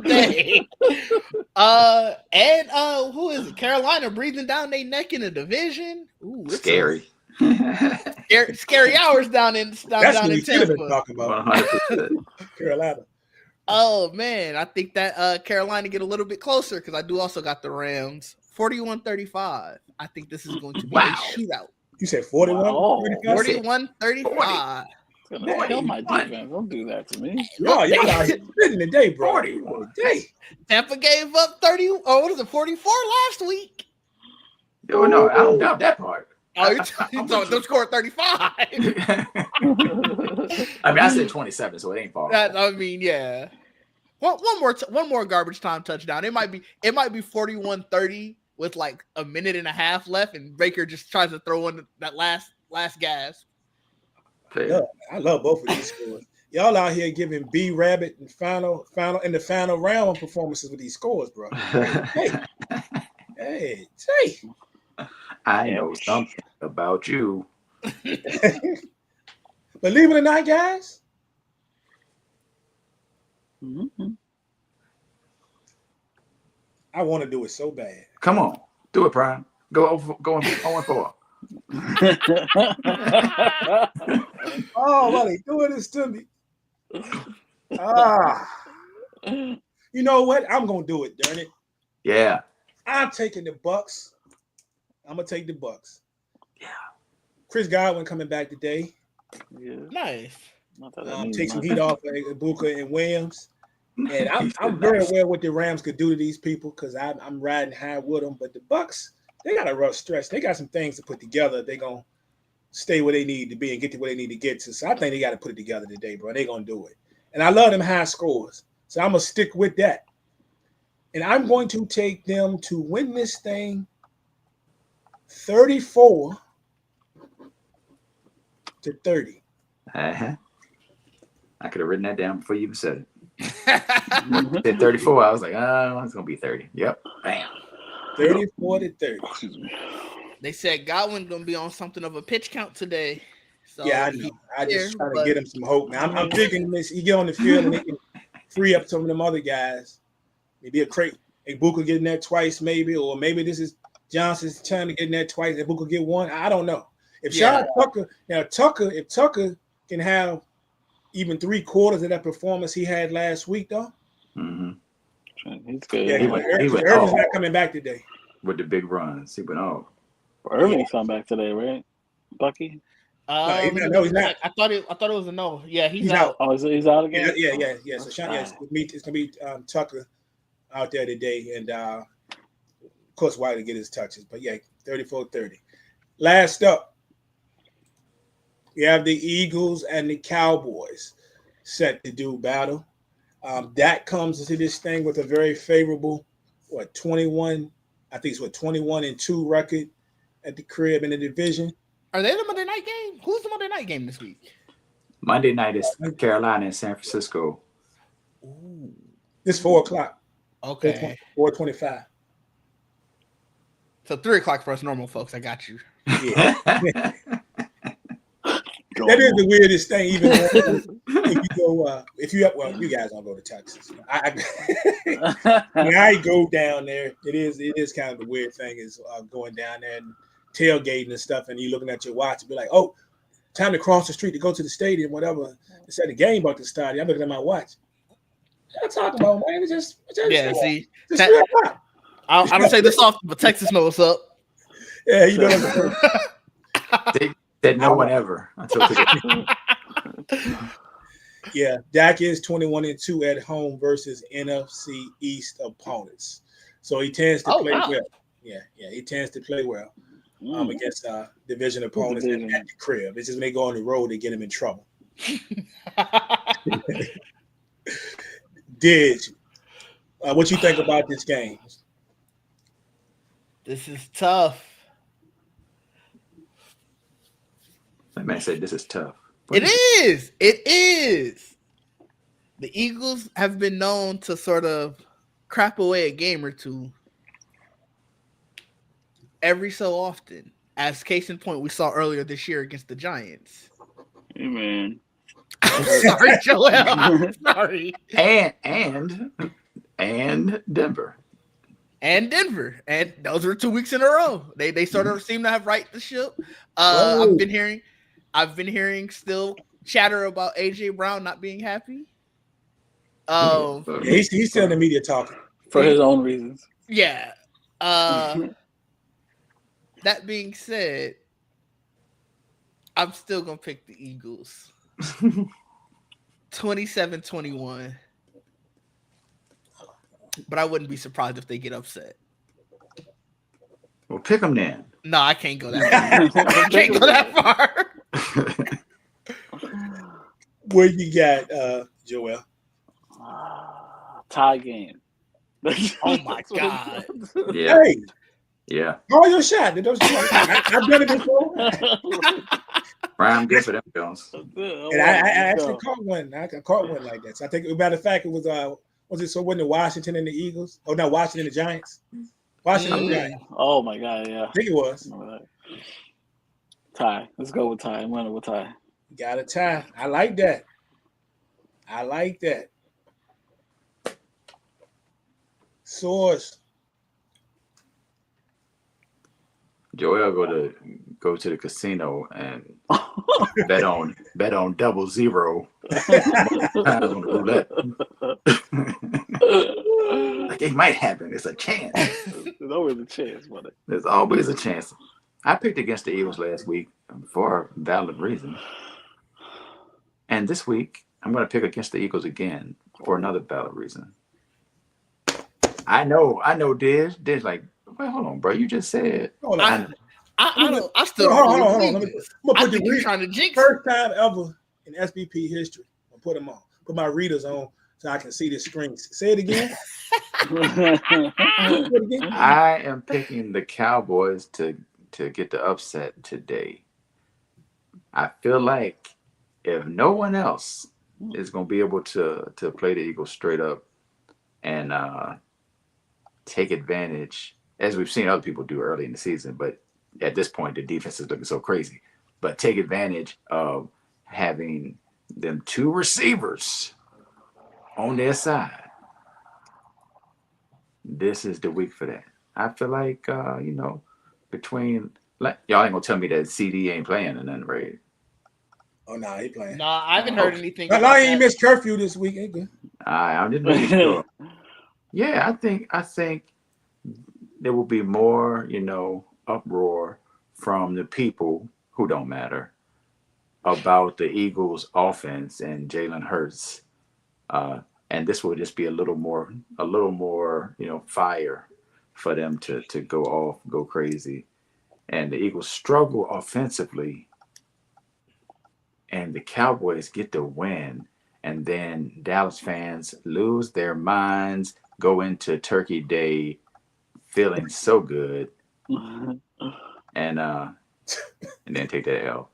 Dang. Who is it? Carolina breathing down their neck in the division. Ooh, it's Scary. Scary hours down in That's down what in we should have been Tampa. talking about. 100%. Carolina. Oh man, I think that Carolina get a little bit closer because I do also got the Rams 41-35. I think this is going to be a shootout. You said 41? Wow. 41-35. It's gonna kill my defense. Don't do that to me. Y'all out here spitting today, bro. 41. Tampa gave up 30. Oh, what is it? 44 last week. Oh no, I don't doubt that part. Oh, you're talking them scored 35. I mean, I said 27, so it ain't far. I mean, yeah. One more garbage time touchdown. It might be 41-30 with like a minute and a half left, and Baker just tries to throw in that last gas. Yeah, I love both of these scores. Y'all out here giving B Rabbit and final round performances with these scores, bro. Hey. I know something about you. Believe it or not, guys. Mm-hmm. I want to do it so bad. Come on, do it, Prime. Go 0-4. Oh, why they doing this to me? You know what? I'm gonna do it, darn it. Yeah. I'm taking the Bucks. I'm gonna take the Bucks. Yeah. Chris Godwin coming back today. Yeah. Nice. Take some heat off of Ibuka and Williams. And I'm very aware what the Rams could do to these people because I'm riding high with them. But the Bucks, they got a rough stretch. They got some things to put together. They're going to stay where they need to be and get to where they need to get to. So I think they got to put it together today, bro. They're going to do it. And I love them high scores. So I'm going to stick with that. And I'm going to take them to win this thing 34-30. Uh-huh. I could have written that down before you even said it. At 34, I was like, it's going to be 30. Yep. Bam. 34-30. They said Godwin's going to be on something of a pitch count today. So yeah, I know. I just try to get him some hope. Now, I'm thinking this, he get on the field and they can free up some of them other guys. Maybe Ibuka getting that twice maybe, or maybe this is Johnson's time to get in that twice. Ibuka get one. I don't know. If Tucker can have even 3/4 of that performance he had last week, though. Mm-hmm. He's good. Yeah, Irvin's not coming back today. With the big runs. He went off. Irvin's coming back today, right? Bucky? No, he's not. I thought it was a no. Yeah, he's out. Oh, he's out again? Yeah. So Sean, it's gonna be Tucker out there today, and of course Wiley get his touches. But yeah, 34-30. Last up, we have the Eagles and the Cowboys set to do battle. That comes into this thing with a very favorable 21. I think it's 21-2 record at the crib in the division. Are they the Monday night game? Who's the Monday night game this week? Monday night is Carolina and San Francisco. Ooh. It's 4:00. Okay. 4:25. So 3:00 for us normal folks. I got you. Yeah. That is the weirdest thing, even if you if you you guys don't go to Texas. When I go down there, it is kind of the weird thing is going down there and tailgating and stuff, and you looking at your watch and be like, oh, time to cross the street to go to the stadium, whatever. Instead the game about to start, I'm looking at my watch. What I'm talking about, man? It's just see, just 3 o'clock. I don't say this often, but Texas knows what's up. Yeah, you know. They said no one ever until today. Yeah, Dak is 21-2 at home versus NFC East opponents, so he tends to play well. Yeah, he tends to play well against division opponents at the crib. It's just when they go on the road, they get him in trouble. Didge, what you think about this game? This is tough. That man said this is tough. It is. It is. The Eagles have been known to sort of crap away a game or two every so often. As case in point, we saw earlier this year against the Giants. Hey, man. I'm sorry, Joel. I'm sorry. And Denver. And Denver. And those were 2 weeks in a row. They sort of seem to have right the ship. I've been hearing still chatter about AJ Brown not being happy. He's still in the media talking. For his own reasons. Yeah. That being said, I'm still going to pick the Eagles. 27-21. But I wouldn't be surprised if they get upset. Well, pick them then. No, I can't go that far. I can't go that far. What you got, Joel? Tie game. Oh my God. Yeah. Hey. Yeah. Call your shot. I've done it before. I'm good for them, Jones. And I actually caught one. I caught one like that. So I think, matter of fact, it was it so wasn't it Washington and the Eagles? Oh, no, Washington and the Giants. Washington and the Giants. Oh my God, yeah. I think it was. Tie. Let's go with tie. I'm running with tie. Got a tie. I like that. Source. Joel go to the casino and bet on 00 times on the roulette. Like it might happen. It's a chance. There's always a chance, buddy. There's always a chance. I picked against the Eagles last week for a valid reason. And this week, I'm going to pick against the Eagles again for another valid reason. I know, Diz. Diz like, wait, hold on, bro. You just said. Hold on. I still hold on. I'm gonna put the trying to jinx. First time ever in SBP history. I'll put them on. Put my readers on so I can see the screens. Say it again. I am picking the Cowboys to get the upset today. I feel like if no one else is going to be able to play the Eagles straight up and take advantage, as we've seen other people do early in the season, but at this point the defense is looking so crazy, but take advantage of having them two receivers on their side. This is the week for that. I feel like, between y'all ain't gonna tell me that CD ain't playing and nothing, right? Oh no, he playing. No, I haven't heard anything. No, he ain't missed curfew this week. Ain't good. I'm just making sure. Yeah, I think there will be more, uproar from the people who don't matter about the Eagles' offense and Jalen Hurts, and this will just be a little more, fire for them to go crazy. And the Eagles struggle offensively, and the Cowboys get the win, and then Dallas fans lose their minds, go into Turkey Day feeling so good, and then take that L.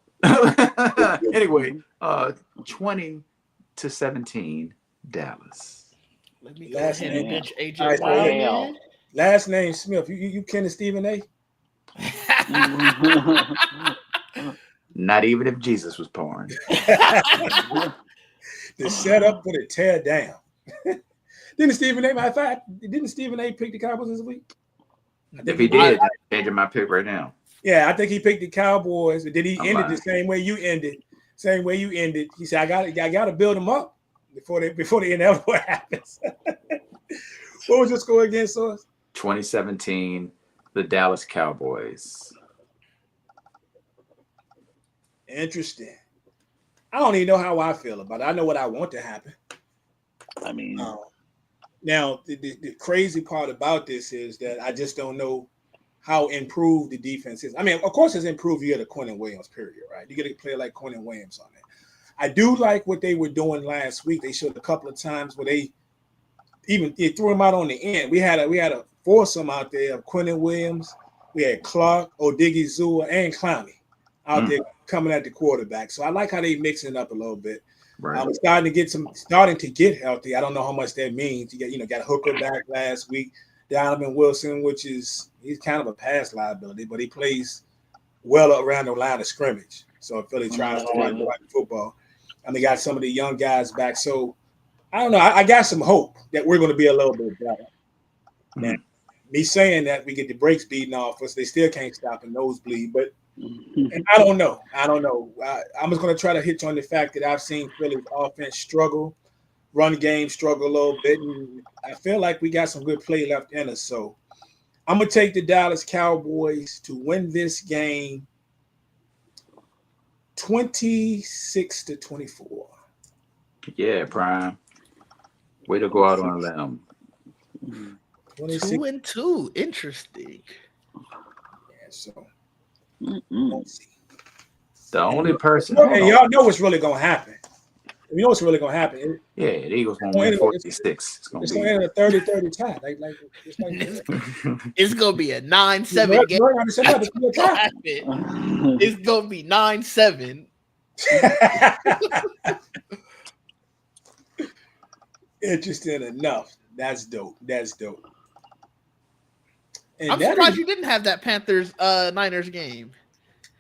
Anyway, 20-17 Dallas. Let me go ahead and bench AJ Right, Brown. Last name Smith. You kin to Stephen A? Not even if Jesus was porn. The setup for the tear down. Didn't Stephen A. Matter of fact, didn't Stephen A. pick the Cowboys this week? If he did, I'm changing my pick right now. Yeah, I think he picked the Cowboys, but then he ended lying. the same way you ended. Same way you ended. He said, I gotta build them up before the inevitable happens. What was your score again, Source? 2017, the Dallas Cowboys. Interesting. I don't even know how I feel about it. I know what I want to happen. I mean, now the crazy part about this is that I just don't know how improved the defense is. I mean, of course, it's improved. You get a Quentin Williams, period, right? You get a player like Quentin Williams on there. I do like what they were doing last week. They showed a couple of times where they threw him out on the end. We had a foursome out there of Quentin Williams. We had Clark, Odigizua, and Clowney out there coming at the quarterback. So I like how they mixing it up a little bit. Right. Starting to get healthy. I don't know how much that means. You got Hooker back last week. Donovan Wilson, he's kind of a pass liability, but he plays well around the line of scrimmage. So if Philly tries to run the football, and they got some of the young guys back. So I don't know. I got some hope that we're going to be a little bit better. Now, me saying that we get the brakes beaten off us, they still can't stop a nosebleed. But and I don't know. I'm just going to try to hit on the fact that I've seen Philly's offense struggle, run game struggle a little bit, and I feel like we got some good play left in us. So I'm going to take the Dallas Cowboys to win this game 26-24. Yeah, Prime. Way to go out on a limb. 2-2. Interesting. Yeah, so mm-mm. The only person. And y'all know what's really going to happen. You know what's really going to happen. Yeah, the Eagles going to win 46. It's going to end a 30-30 tie. It's going to be a 9-7 game. It's going to be 9-7. Interesting enough. That's dope. And I'm surprised you didn't have that Panthers Niners game.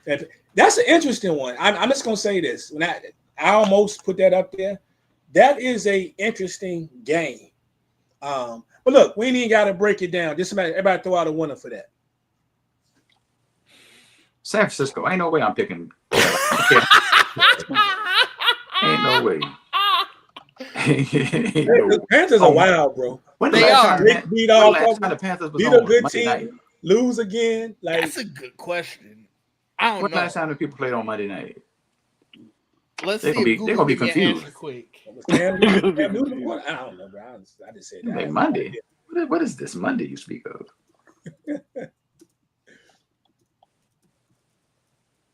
That's an interesting one. I'm just gonna say this. When I almost put that up there, that is a interesting game. But look, we ain't even got to break it down. Just everybody throw out a winner for that. San Francisco. Ain't no way I'm picking. Ain't no way. The Panthers are wild, bro. They are. Beat off the Panthers was beat on a good Monday team, night. lose again. That's a good question. I don't When know. last time the people played on Monday night? Let's They're see. gonna be confused. Quick. I don't know, bro. I just said that. Like Monday. What is this Monday you speak of?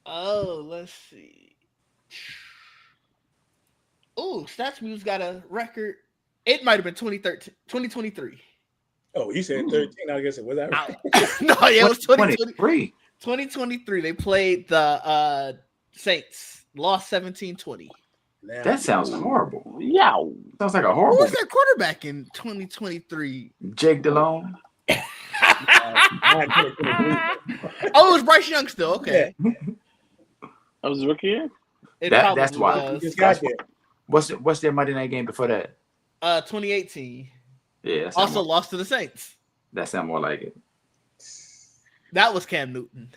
Oh, let's see. Oh, StatsMuse got a record. It might have been 2023. Oh, you said 13. I guess it was that right? No, yeah, it was 2023. 2023. They played the Saints. Lost 17-20. That sounds horrible. Yeah. Sounds like a Who horrible. was their quarterback in 2023? Jake Delhomme. Oh, it was Bryce Young still. Okay. That was rookie year? That's why. He just got there. What's their Monday night game before that? 2018. Yeah. Also lost to the Saints. That sounds more like it. That was Cam Newton.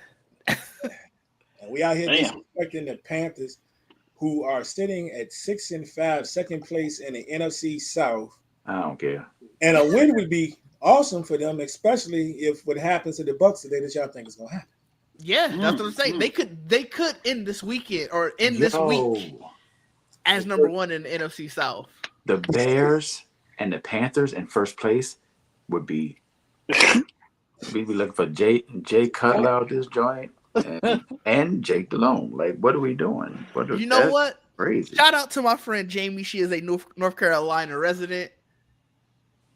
And we out here disrespecting the Panthers, who are sitting at 6-5, second place in the NFC South. I don't care. And a win would be awesome for them, especially if what happens to the Bucs today that y'all think is going to happen. Yeah, that's what I'm saying. They could end this weekend or end this week as number one in the NFC South. The Bears and the Panthers in first place would be. We'd be looking for Jay Cutler out this joint and Jake Delhomme. Like, what are we doing? You know what? Crazy. Shout out to my friend Jamie. She is a North Carolina resident.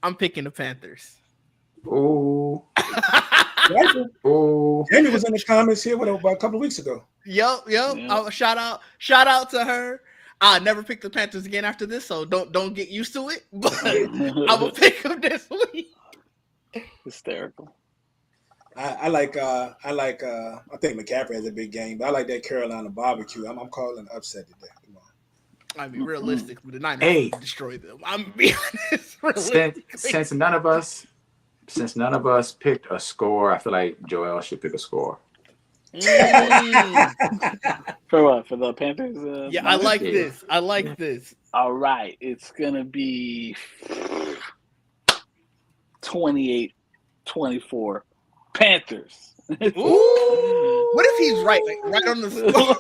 I'm picking the Panthers. Oh. Jamie was in the comments here about a couple of weeks ago. Yep. Yeah. Shout out to her. I never pick the Panthers again after this, so don't get used to it. But I'm gonna pick them this week. Hysterical. I think McCaffrey has a big game, but I like that Carolina barbecue. I'm calling an upset today. Come on. I mean, realistically, the Niners Hey. would destroy them. I'm being honest. Since none of us picked a score, I feel like Joel should pick a score. For what? For the Panthers? Yeah, I like this. I like this. All right. It's going to be 28-24. Panthers. Ooh. What if he's right? Like, right on the score?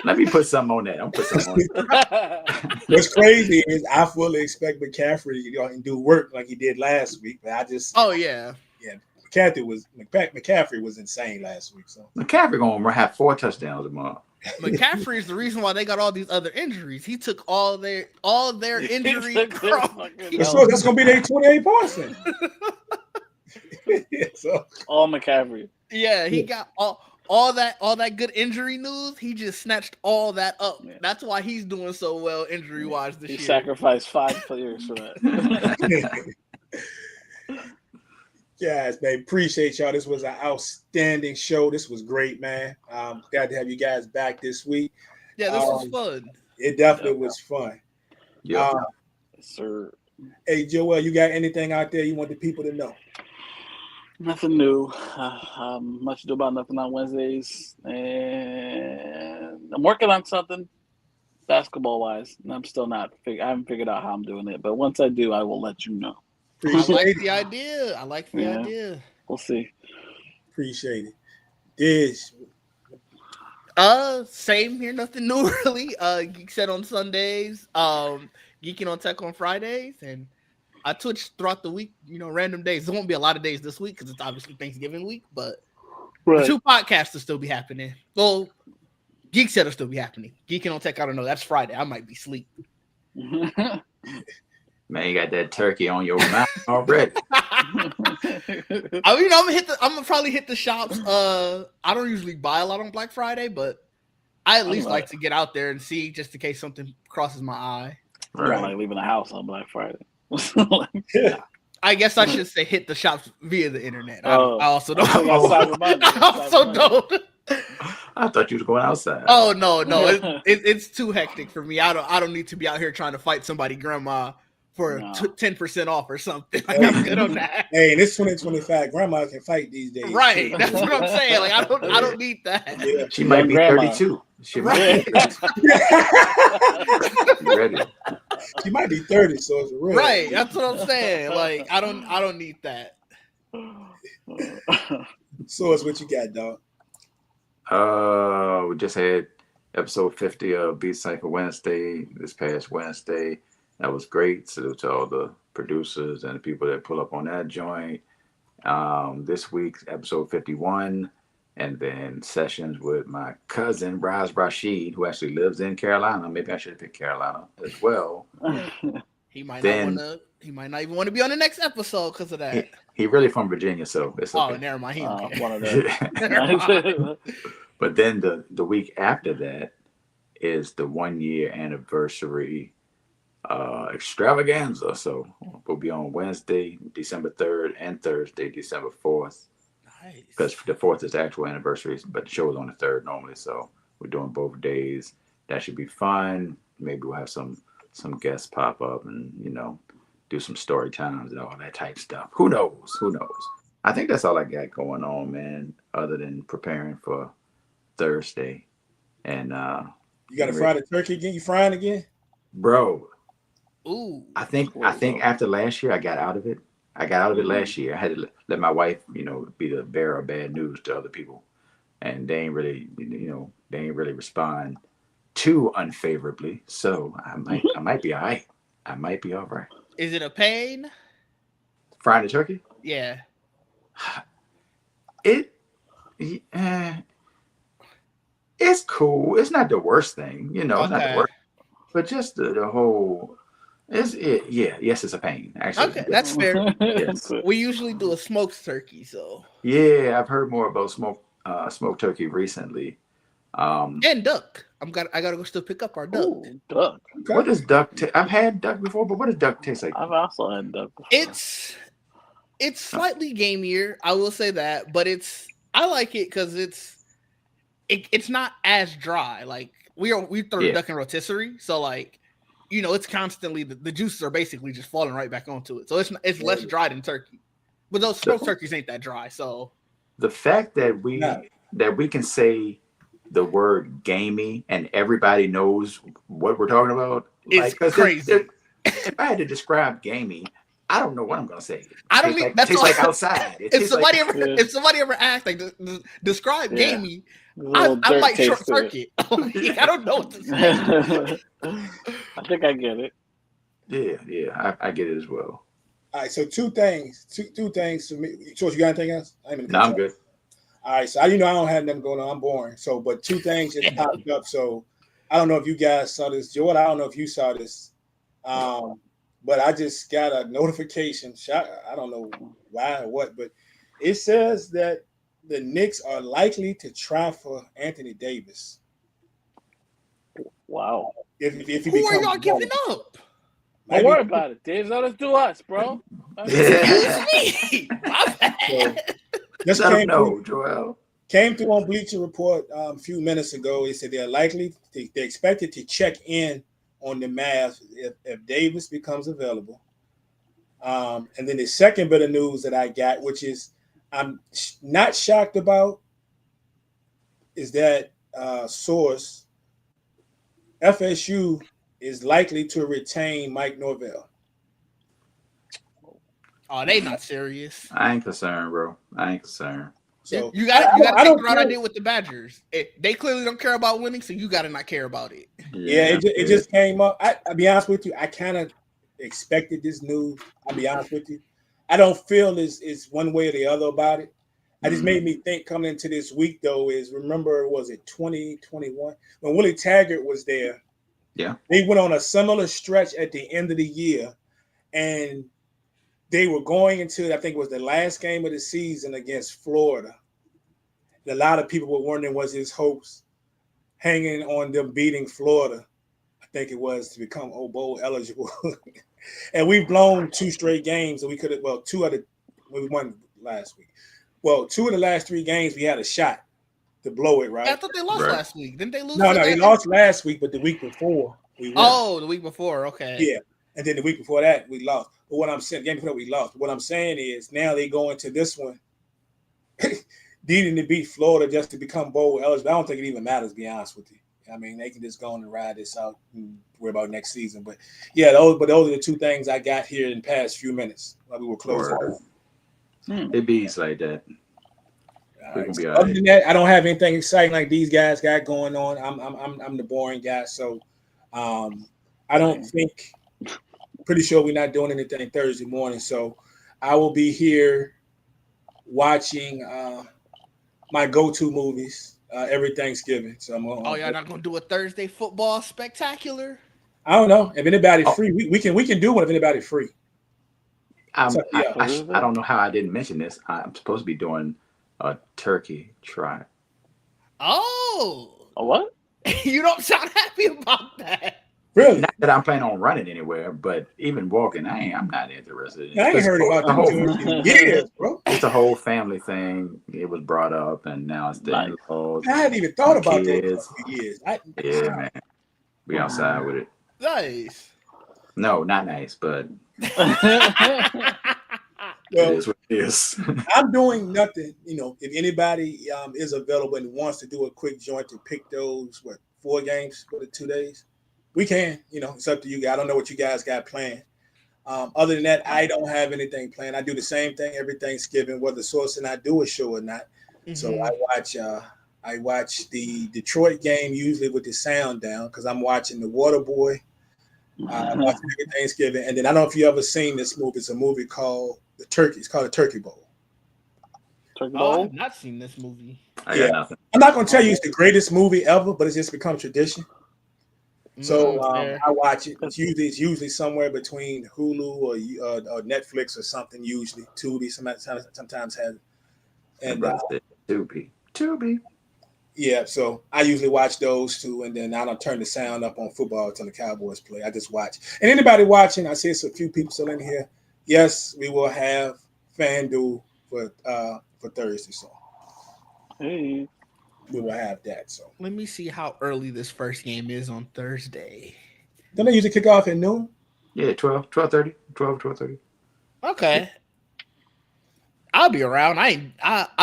Let me put something on that. I'm put something on it. What's crazy is I fully expect McCaffrey to do work like he did last week, but I just McCaffrey was insane last week. So McCaffrey gonna have 4 touchdowns tomorrow. McCaffrey is the reason why they got all these other injuries. He took all their injury. That's gonna be their 28 points then. So all McCaffrey. Yeah, he got all that good injury news. He just snatched all that up. Yeah. That's why he's doing so well injury wise this year. He sacrificed 5 players for that. Guys, man, appreciate y'all. This was an outstanding show. This was great, man. Glad to have you guys back this week. Yeah, this was fun. It definitely was fun. Yeah, sir. Hey, Joel, you got anything out there you want the people to know? Nothing new. Much ado about nothing on Wednesdays, and I'm working on something basketball wise. And I'm still I haven't figured out how I'm doing it, but once I do, I will let you know. I like the idea. I like the idea. We'll see. Appreciate it. Dish. Same here. Nothing new really. Geek Set on Sundays. Geeking on Tech on Fridays, and I Twitch throughout the week. Random days. There won't be a lot of days this week because it's obviously Thanksgiving week, but the 2 podcasts will still be happening. Well, Geek Set will still be happening. Geeking on Tech, I don't know. That's Friday. I might be asleep. Man, you got that turkey on your mouth already. I'm gonna probably hit the shops. I don't usually buy a lot on Black Friday, but I at least like to get out there and see just in case something crosses my eye. Right. I'm like leaving the house on Black Friday. I guess I should say hit the shops via the internet. I also don't. I thought you was going outside. Oh no, it's too hectic for me. I don't need to be out here trying to fight somebody grandma for 10% off or something. Like, I'm good on that. Hey, this 2025, grandma can fight these days. Right, that's what I'm saying. Like I don't need that. Yeah. She might be 32. She might be 32. Ready. She might be 30, so it's real. Right, that's what I'm saying. Like I don't need that. So it's what you got, dog. We just had episode 50 of Beat Cypher Wednesday this past Wednesday. That was great. Salute to all the producers and the people that pull up on that joint. This week's episode 51, and then sessions with my cousin Raz Rashid, who actually lives in Carolina. Maybe I should have picked Carolina as well. He might not even want to be on the next episode because of that. He really from Virginia, so it's okay. Oh, never mind. He one of them. But then the week after that is the 1-year anniversary extravaganza. So we'll be on Wednesday, December 3rd, and Thursday, December 4th. Nice. Because the 4th is the actual anniversary, but the show is on the 3rd normally. So we're doing both days. That should be fun. Maybe we'll have some guests pop up and do some story times and all that type stuff. Who knows? I think that's all I got going on, man, other than preparing for Thursday. And you got to fry the turkey again? You frying again? Bro. Ooh. I think after last year I got out of it. Last year. I had to let my wife, be the bearer of bad news to other people. And they ain't really, respond too unfavorably. So I might be all right. I might be all right. Is it a pain? Frying the turkey? Yeah. It's cool. It's not the worst thing, it's not the worst. But just the whole, yes, it's a pain. Actually, okay, that's fair. Yes. We usually do a smoked turkey, so yeah, I've heard more about smoked turkey recently. And duck. I gotta go still pick up our duck. Ooh, duck. Okay. What does duck? I've had duck before, but what does duck taste like? I've also had duck before. It's slightly gamier, I will say that, but I like it because it's not as dry. Like we throw the duck and rotisserie, so like it's constantly the juices are basically just falling right back onto it. So it's less dry than turkey, but those smoked turkeys ain't that dry. So the fact that we can say the word gamey and everybody knows what we're talking about, it's crazy. If I had to describe gamey, I don't know what I'm gonna say. I don't mean that's like outside. If somebody ever asked like describe gamey, I might short circuit. I don't know what to say. I think I get it. Yeah, I get it as well. All right, so two things for me. George, you got anything else? No, I'm good. All right, so I don't have nothing going on. I'm boring. So, but two things just popped up. So, I don't know if you guys saw this, Jordan. I don't know if you saw this, but I just got a notification. I don't know why or what, but it says that the Knicks are likely to try for Anthony Davis. Wow. If who are y'all giving up? Don't worry about it. Dave's let us do us, bro. Excuse me. My bad. Just I don't know, Joel. Came through on Bleacher Report a few minutes ago. They said they're expected to check in on the Mavs if Davis becomes available. And then the second bit of news that I got, which is I'm not shocked about, is that source FSU is likely to retain Mike Norvell. Oh, they not serious. I ain't concerned, bro. I ain't concerned. So you got to take the route I did with the Badgers. They clearly don't care about winning, so you got to not care about it. Yeah, it just came up. I'll be honest with you. I kind of expected this news. I'll be honest with you. I don't feel it's one way or the other about it. I just made me think coming into this week, though, was it 2021? When Willie Taggart was there, they went on a similar stretch at the end of the year, and they were going into, I think it was the last game of the season against Florida. And a lot of people were wondering, was his hopes hanging on them beating Florida? I think it was to become bowl eligible. And we've blown 2 straight games, and we could have, we won last week. Well, 2 of the last 3 games, we had a shot to blow it, right? I thought they lost last week. Didn't they lose? No, they lost last week, but the week before we won. Oh, the week before, okay. Yeah, and then the week before that, we lost. But what I'm saying, game before we lost. But what I'm saying is now they go into this one needing to beat Florida just to become bowl eligible. I don't think it even matters, to be honest with you. I mean, they can just go on and ride this out and worry about next season. But yeah, those are the 2 things I got here in the past few minutes while we were closing. It be's like that. Right. Other than that, I don't have anything exciting like these guys got going on. I'm the boring guy, so I don't think. Pretty sure we're not doing anything Thursday morning, so I will be here watching my go-to movies every Thanksgiving. So I'm going. Oh, y'all not gonna do a Thursday football spectacular? I don't know if anybody's free. We can do one if anybody's free. I don't know how I didn't mention this. I'm supposed to be doing a turkey try. Oh, a what? You don't sound happy about that. Really? Not that I'm planning on running anywhere, but even walking, I'm not interested. I ain't heard about that years, bro. It's a whole family thing. It was brought up, and now it's the in-laws. I hadn't even thought about that for years. Yeah, man. We outside with it. Nice. No, not nice, but well, it is what it is. I'm doing nothing. If anybody is available and wants to do a quick joint to pick those 4 games for the 2 days. We can, it's up to you guys. I don't know what you guys got planned. Other than that, I don't have anything planned. I do the same thing every Thanksgiving, whether Source and I do a show or not. Mm-hmm. So I watch the Detroit game usually with the sound down because I'm watching The Waterboy. I'm watching every Thanksgiving, and then I don't know if you ever seen this movie. It's a movie called The Turkey. It's called The Turkey Bowl. Turkey Bowl? I've not seen this movie. I got nothing. I'm not going to tell you it's the greatest movie ever, but it's just become tradition. So I watch it. It's usually somewhere between Hulu or Netflix or something. Usually Tubi. Sometimes has it. And Tubi. Yeah. So I usually watch those 2, and then I don't turn the sound up on football until the Cowboys play. I just watch. And anybody watching, I see it's a few people still in here. Yes, we will have FanDuel for Thursday. So. Hey. we will have that. So Let me see how early this first game is on Thursday. don't they usually kick off at noon? Yeah, 12:30. Okay. I'll be around. I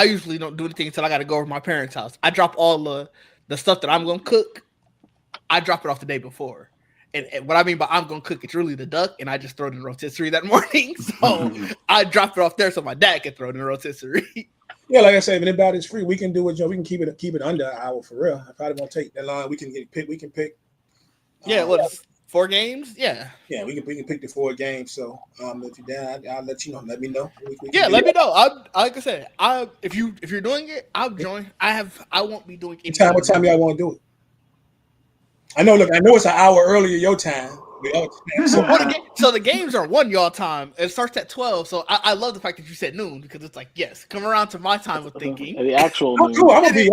usually don't do anything until I got to go over to my parents' house. I drop all the stuff that I'm going to cook. I drop it off the day before. And what I mean by I'm going to cook, it's really the duck, and I just throw it in the rotisserie that morning. So I drop it off there so my dad can throw it in the rotisserie. Yeah, like I said, if anybody's free, we can do it. Joe, we can keep it under an hour for real. I probably won't take that long. We can pick. Yeah, what 4 games? Yeah. Yeah, we can pick the 4 games. So if you're down, I'll let you know. Let me know. Let me know. Like I said, if you're doing it, I'll join. I won't be doing it. What time y'all want to do it? I know it's an hour earlier your time. So the games are 1 y'all time. It starts at 12. So I love the fact that you said noon because it's like, yes, come around to my time of thinking. The actual noon. Cool. I'm gonna be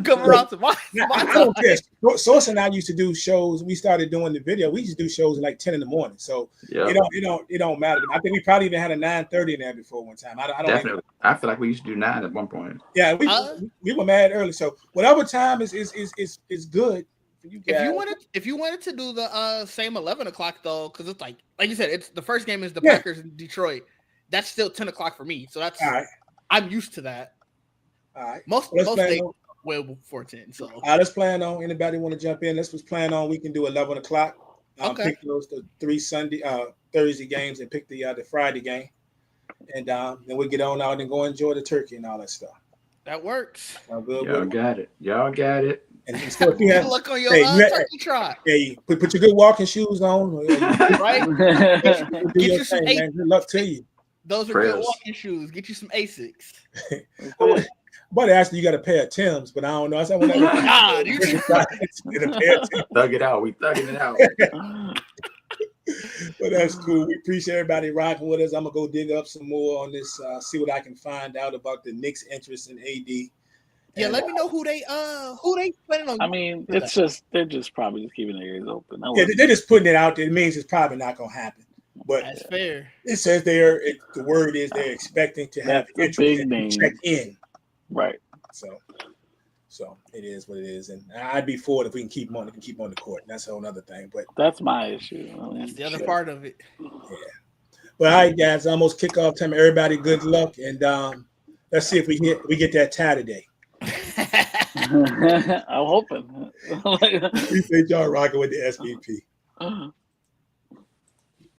come around to my time. I don't care. Source and I used to do shows. We started doing the video. We used to do shows at like 10 in the morning. So it don't matter. I think we probably even had a 9:30 in there before one time. I don't definitely. I feel like we used to do 9 at one point. Yeah, we were mad early. So whatever time is good. If you wanted to do the same 11 o'clock though, because it's like you said, it's the first game is the Packers in Detroit. That's still 10 o'clock for me, so that's all right. I'm used to that. All right, most days well before 10. So let's plan on. Anybody want to jump in? Let's plan on. We can do 11 o'clock. Okay. Pick the 3 Thursday games and pick the Friday game, and then we'll get on out and go enjoy the turkey and all that stuff. That works. Y'all got it. And so if you have look on your turkey trot. Yeah, you put your good walking shoes on, right? Get you some man. Good luck to you. Those are good walking shoes. Get you some Asics. But actually, you got a pair of Timbs, but I don't know. I said, thug it out. We thugging it out. But that's cool. We appreciate everybody rocking with us. I'm gonna go dig up some more on this. See what I can find out about the Knicks' interest in AD. Yeah, let me know who they planning on. I mean, they're just probably just keeping their ears open. Yeah, they're just putting it out there. It means it's probably not gonna happen. But that's fair. It says the word is they're expecting to have interest and check in. Right. So it is what it is, and I'd be for it if we can keep them on the court. That's a whole other thing. But that's my issue. That's the other part of it. Yeah. Well, all right, guys. Almost kickoff time. Everybody, good luck, and let's see if we get that tie today. I'm hoping. Appreciate y'all rocking with the SVP.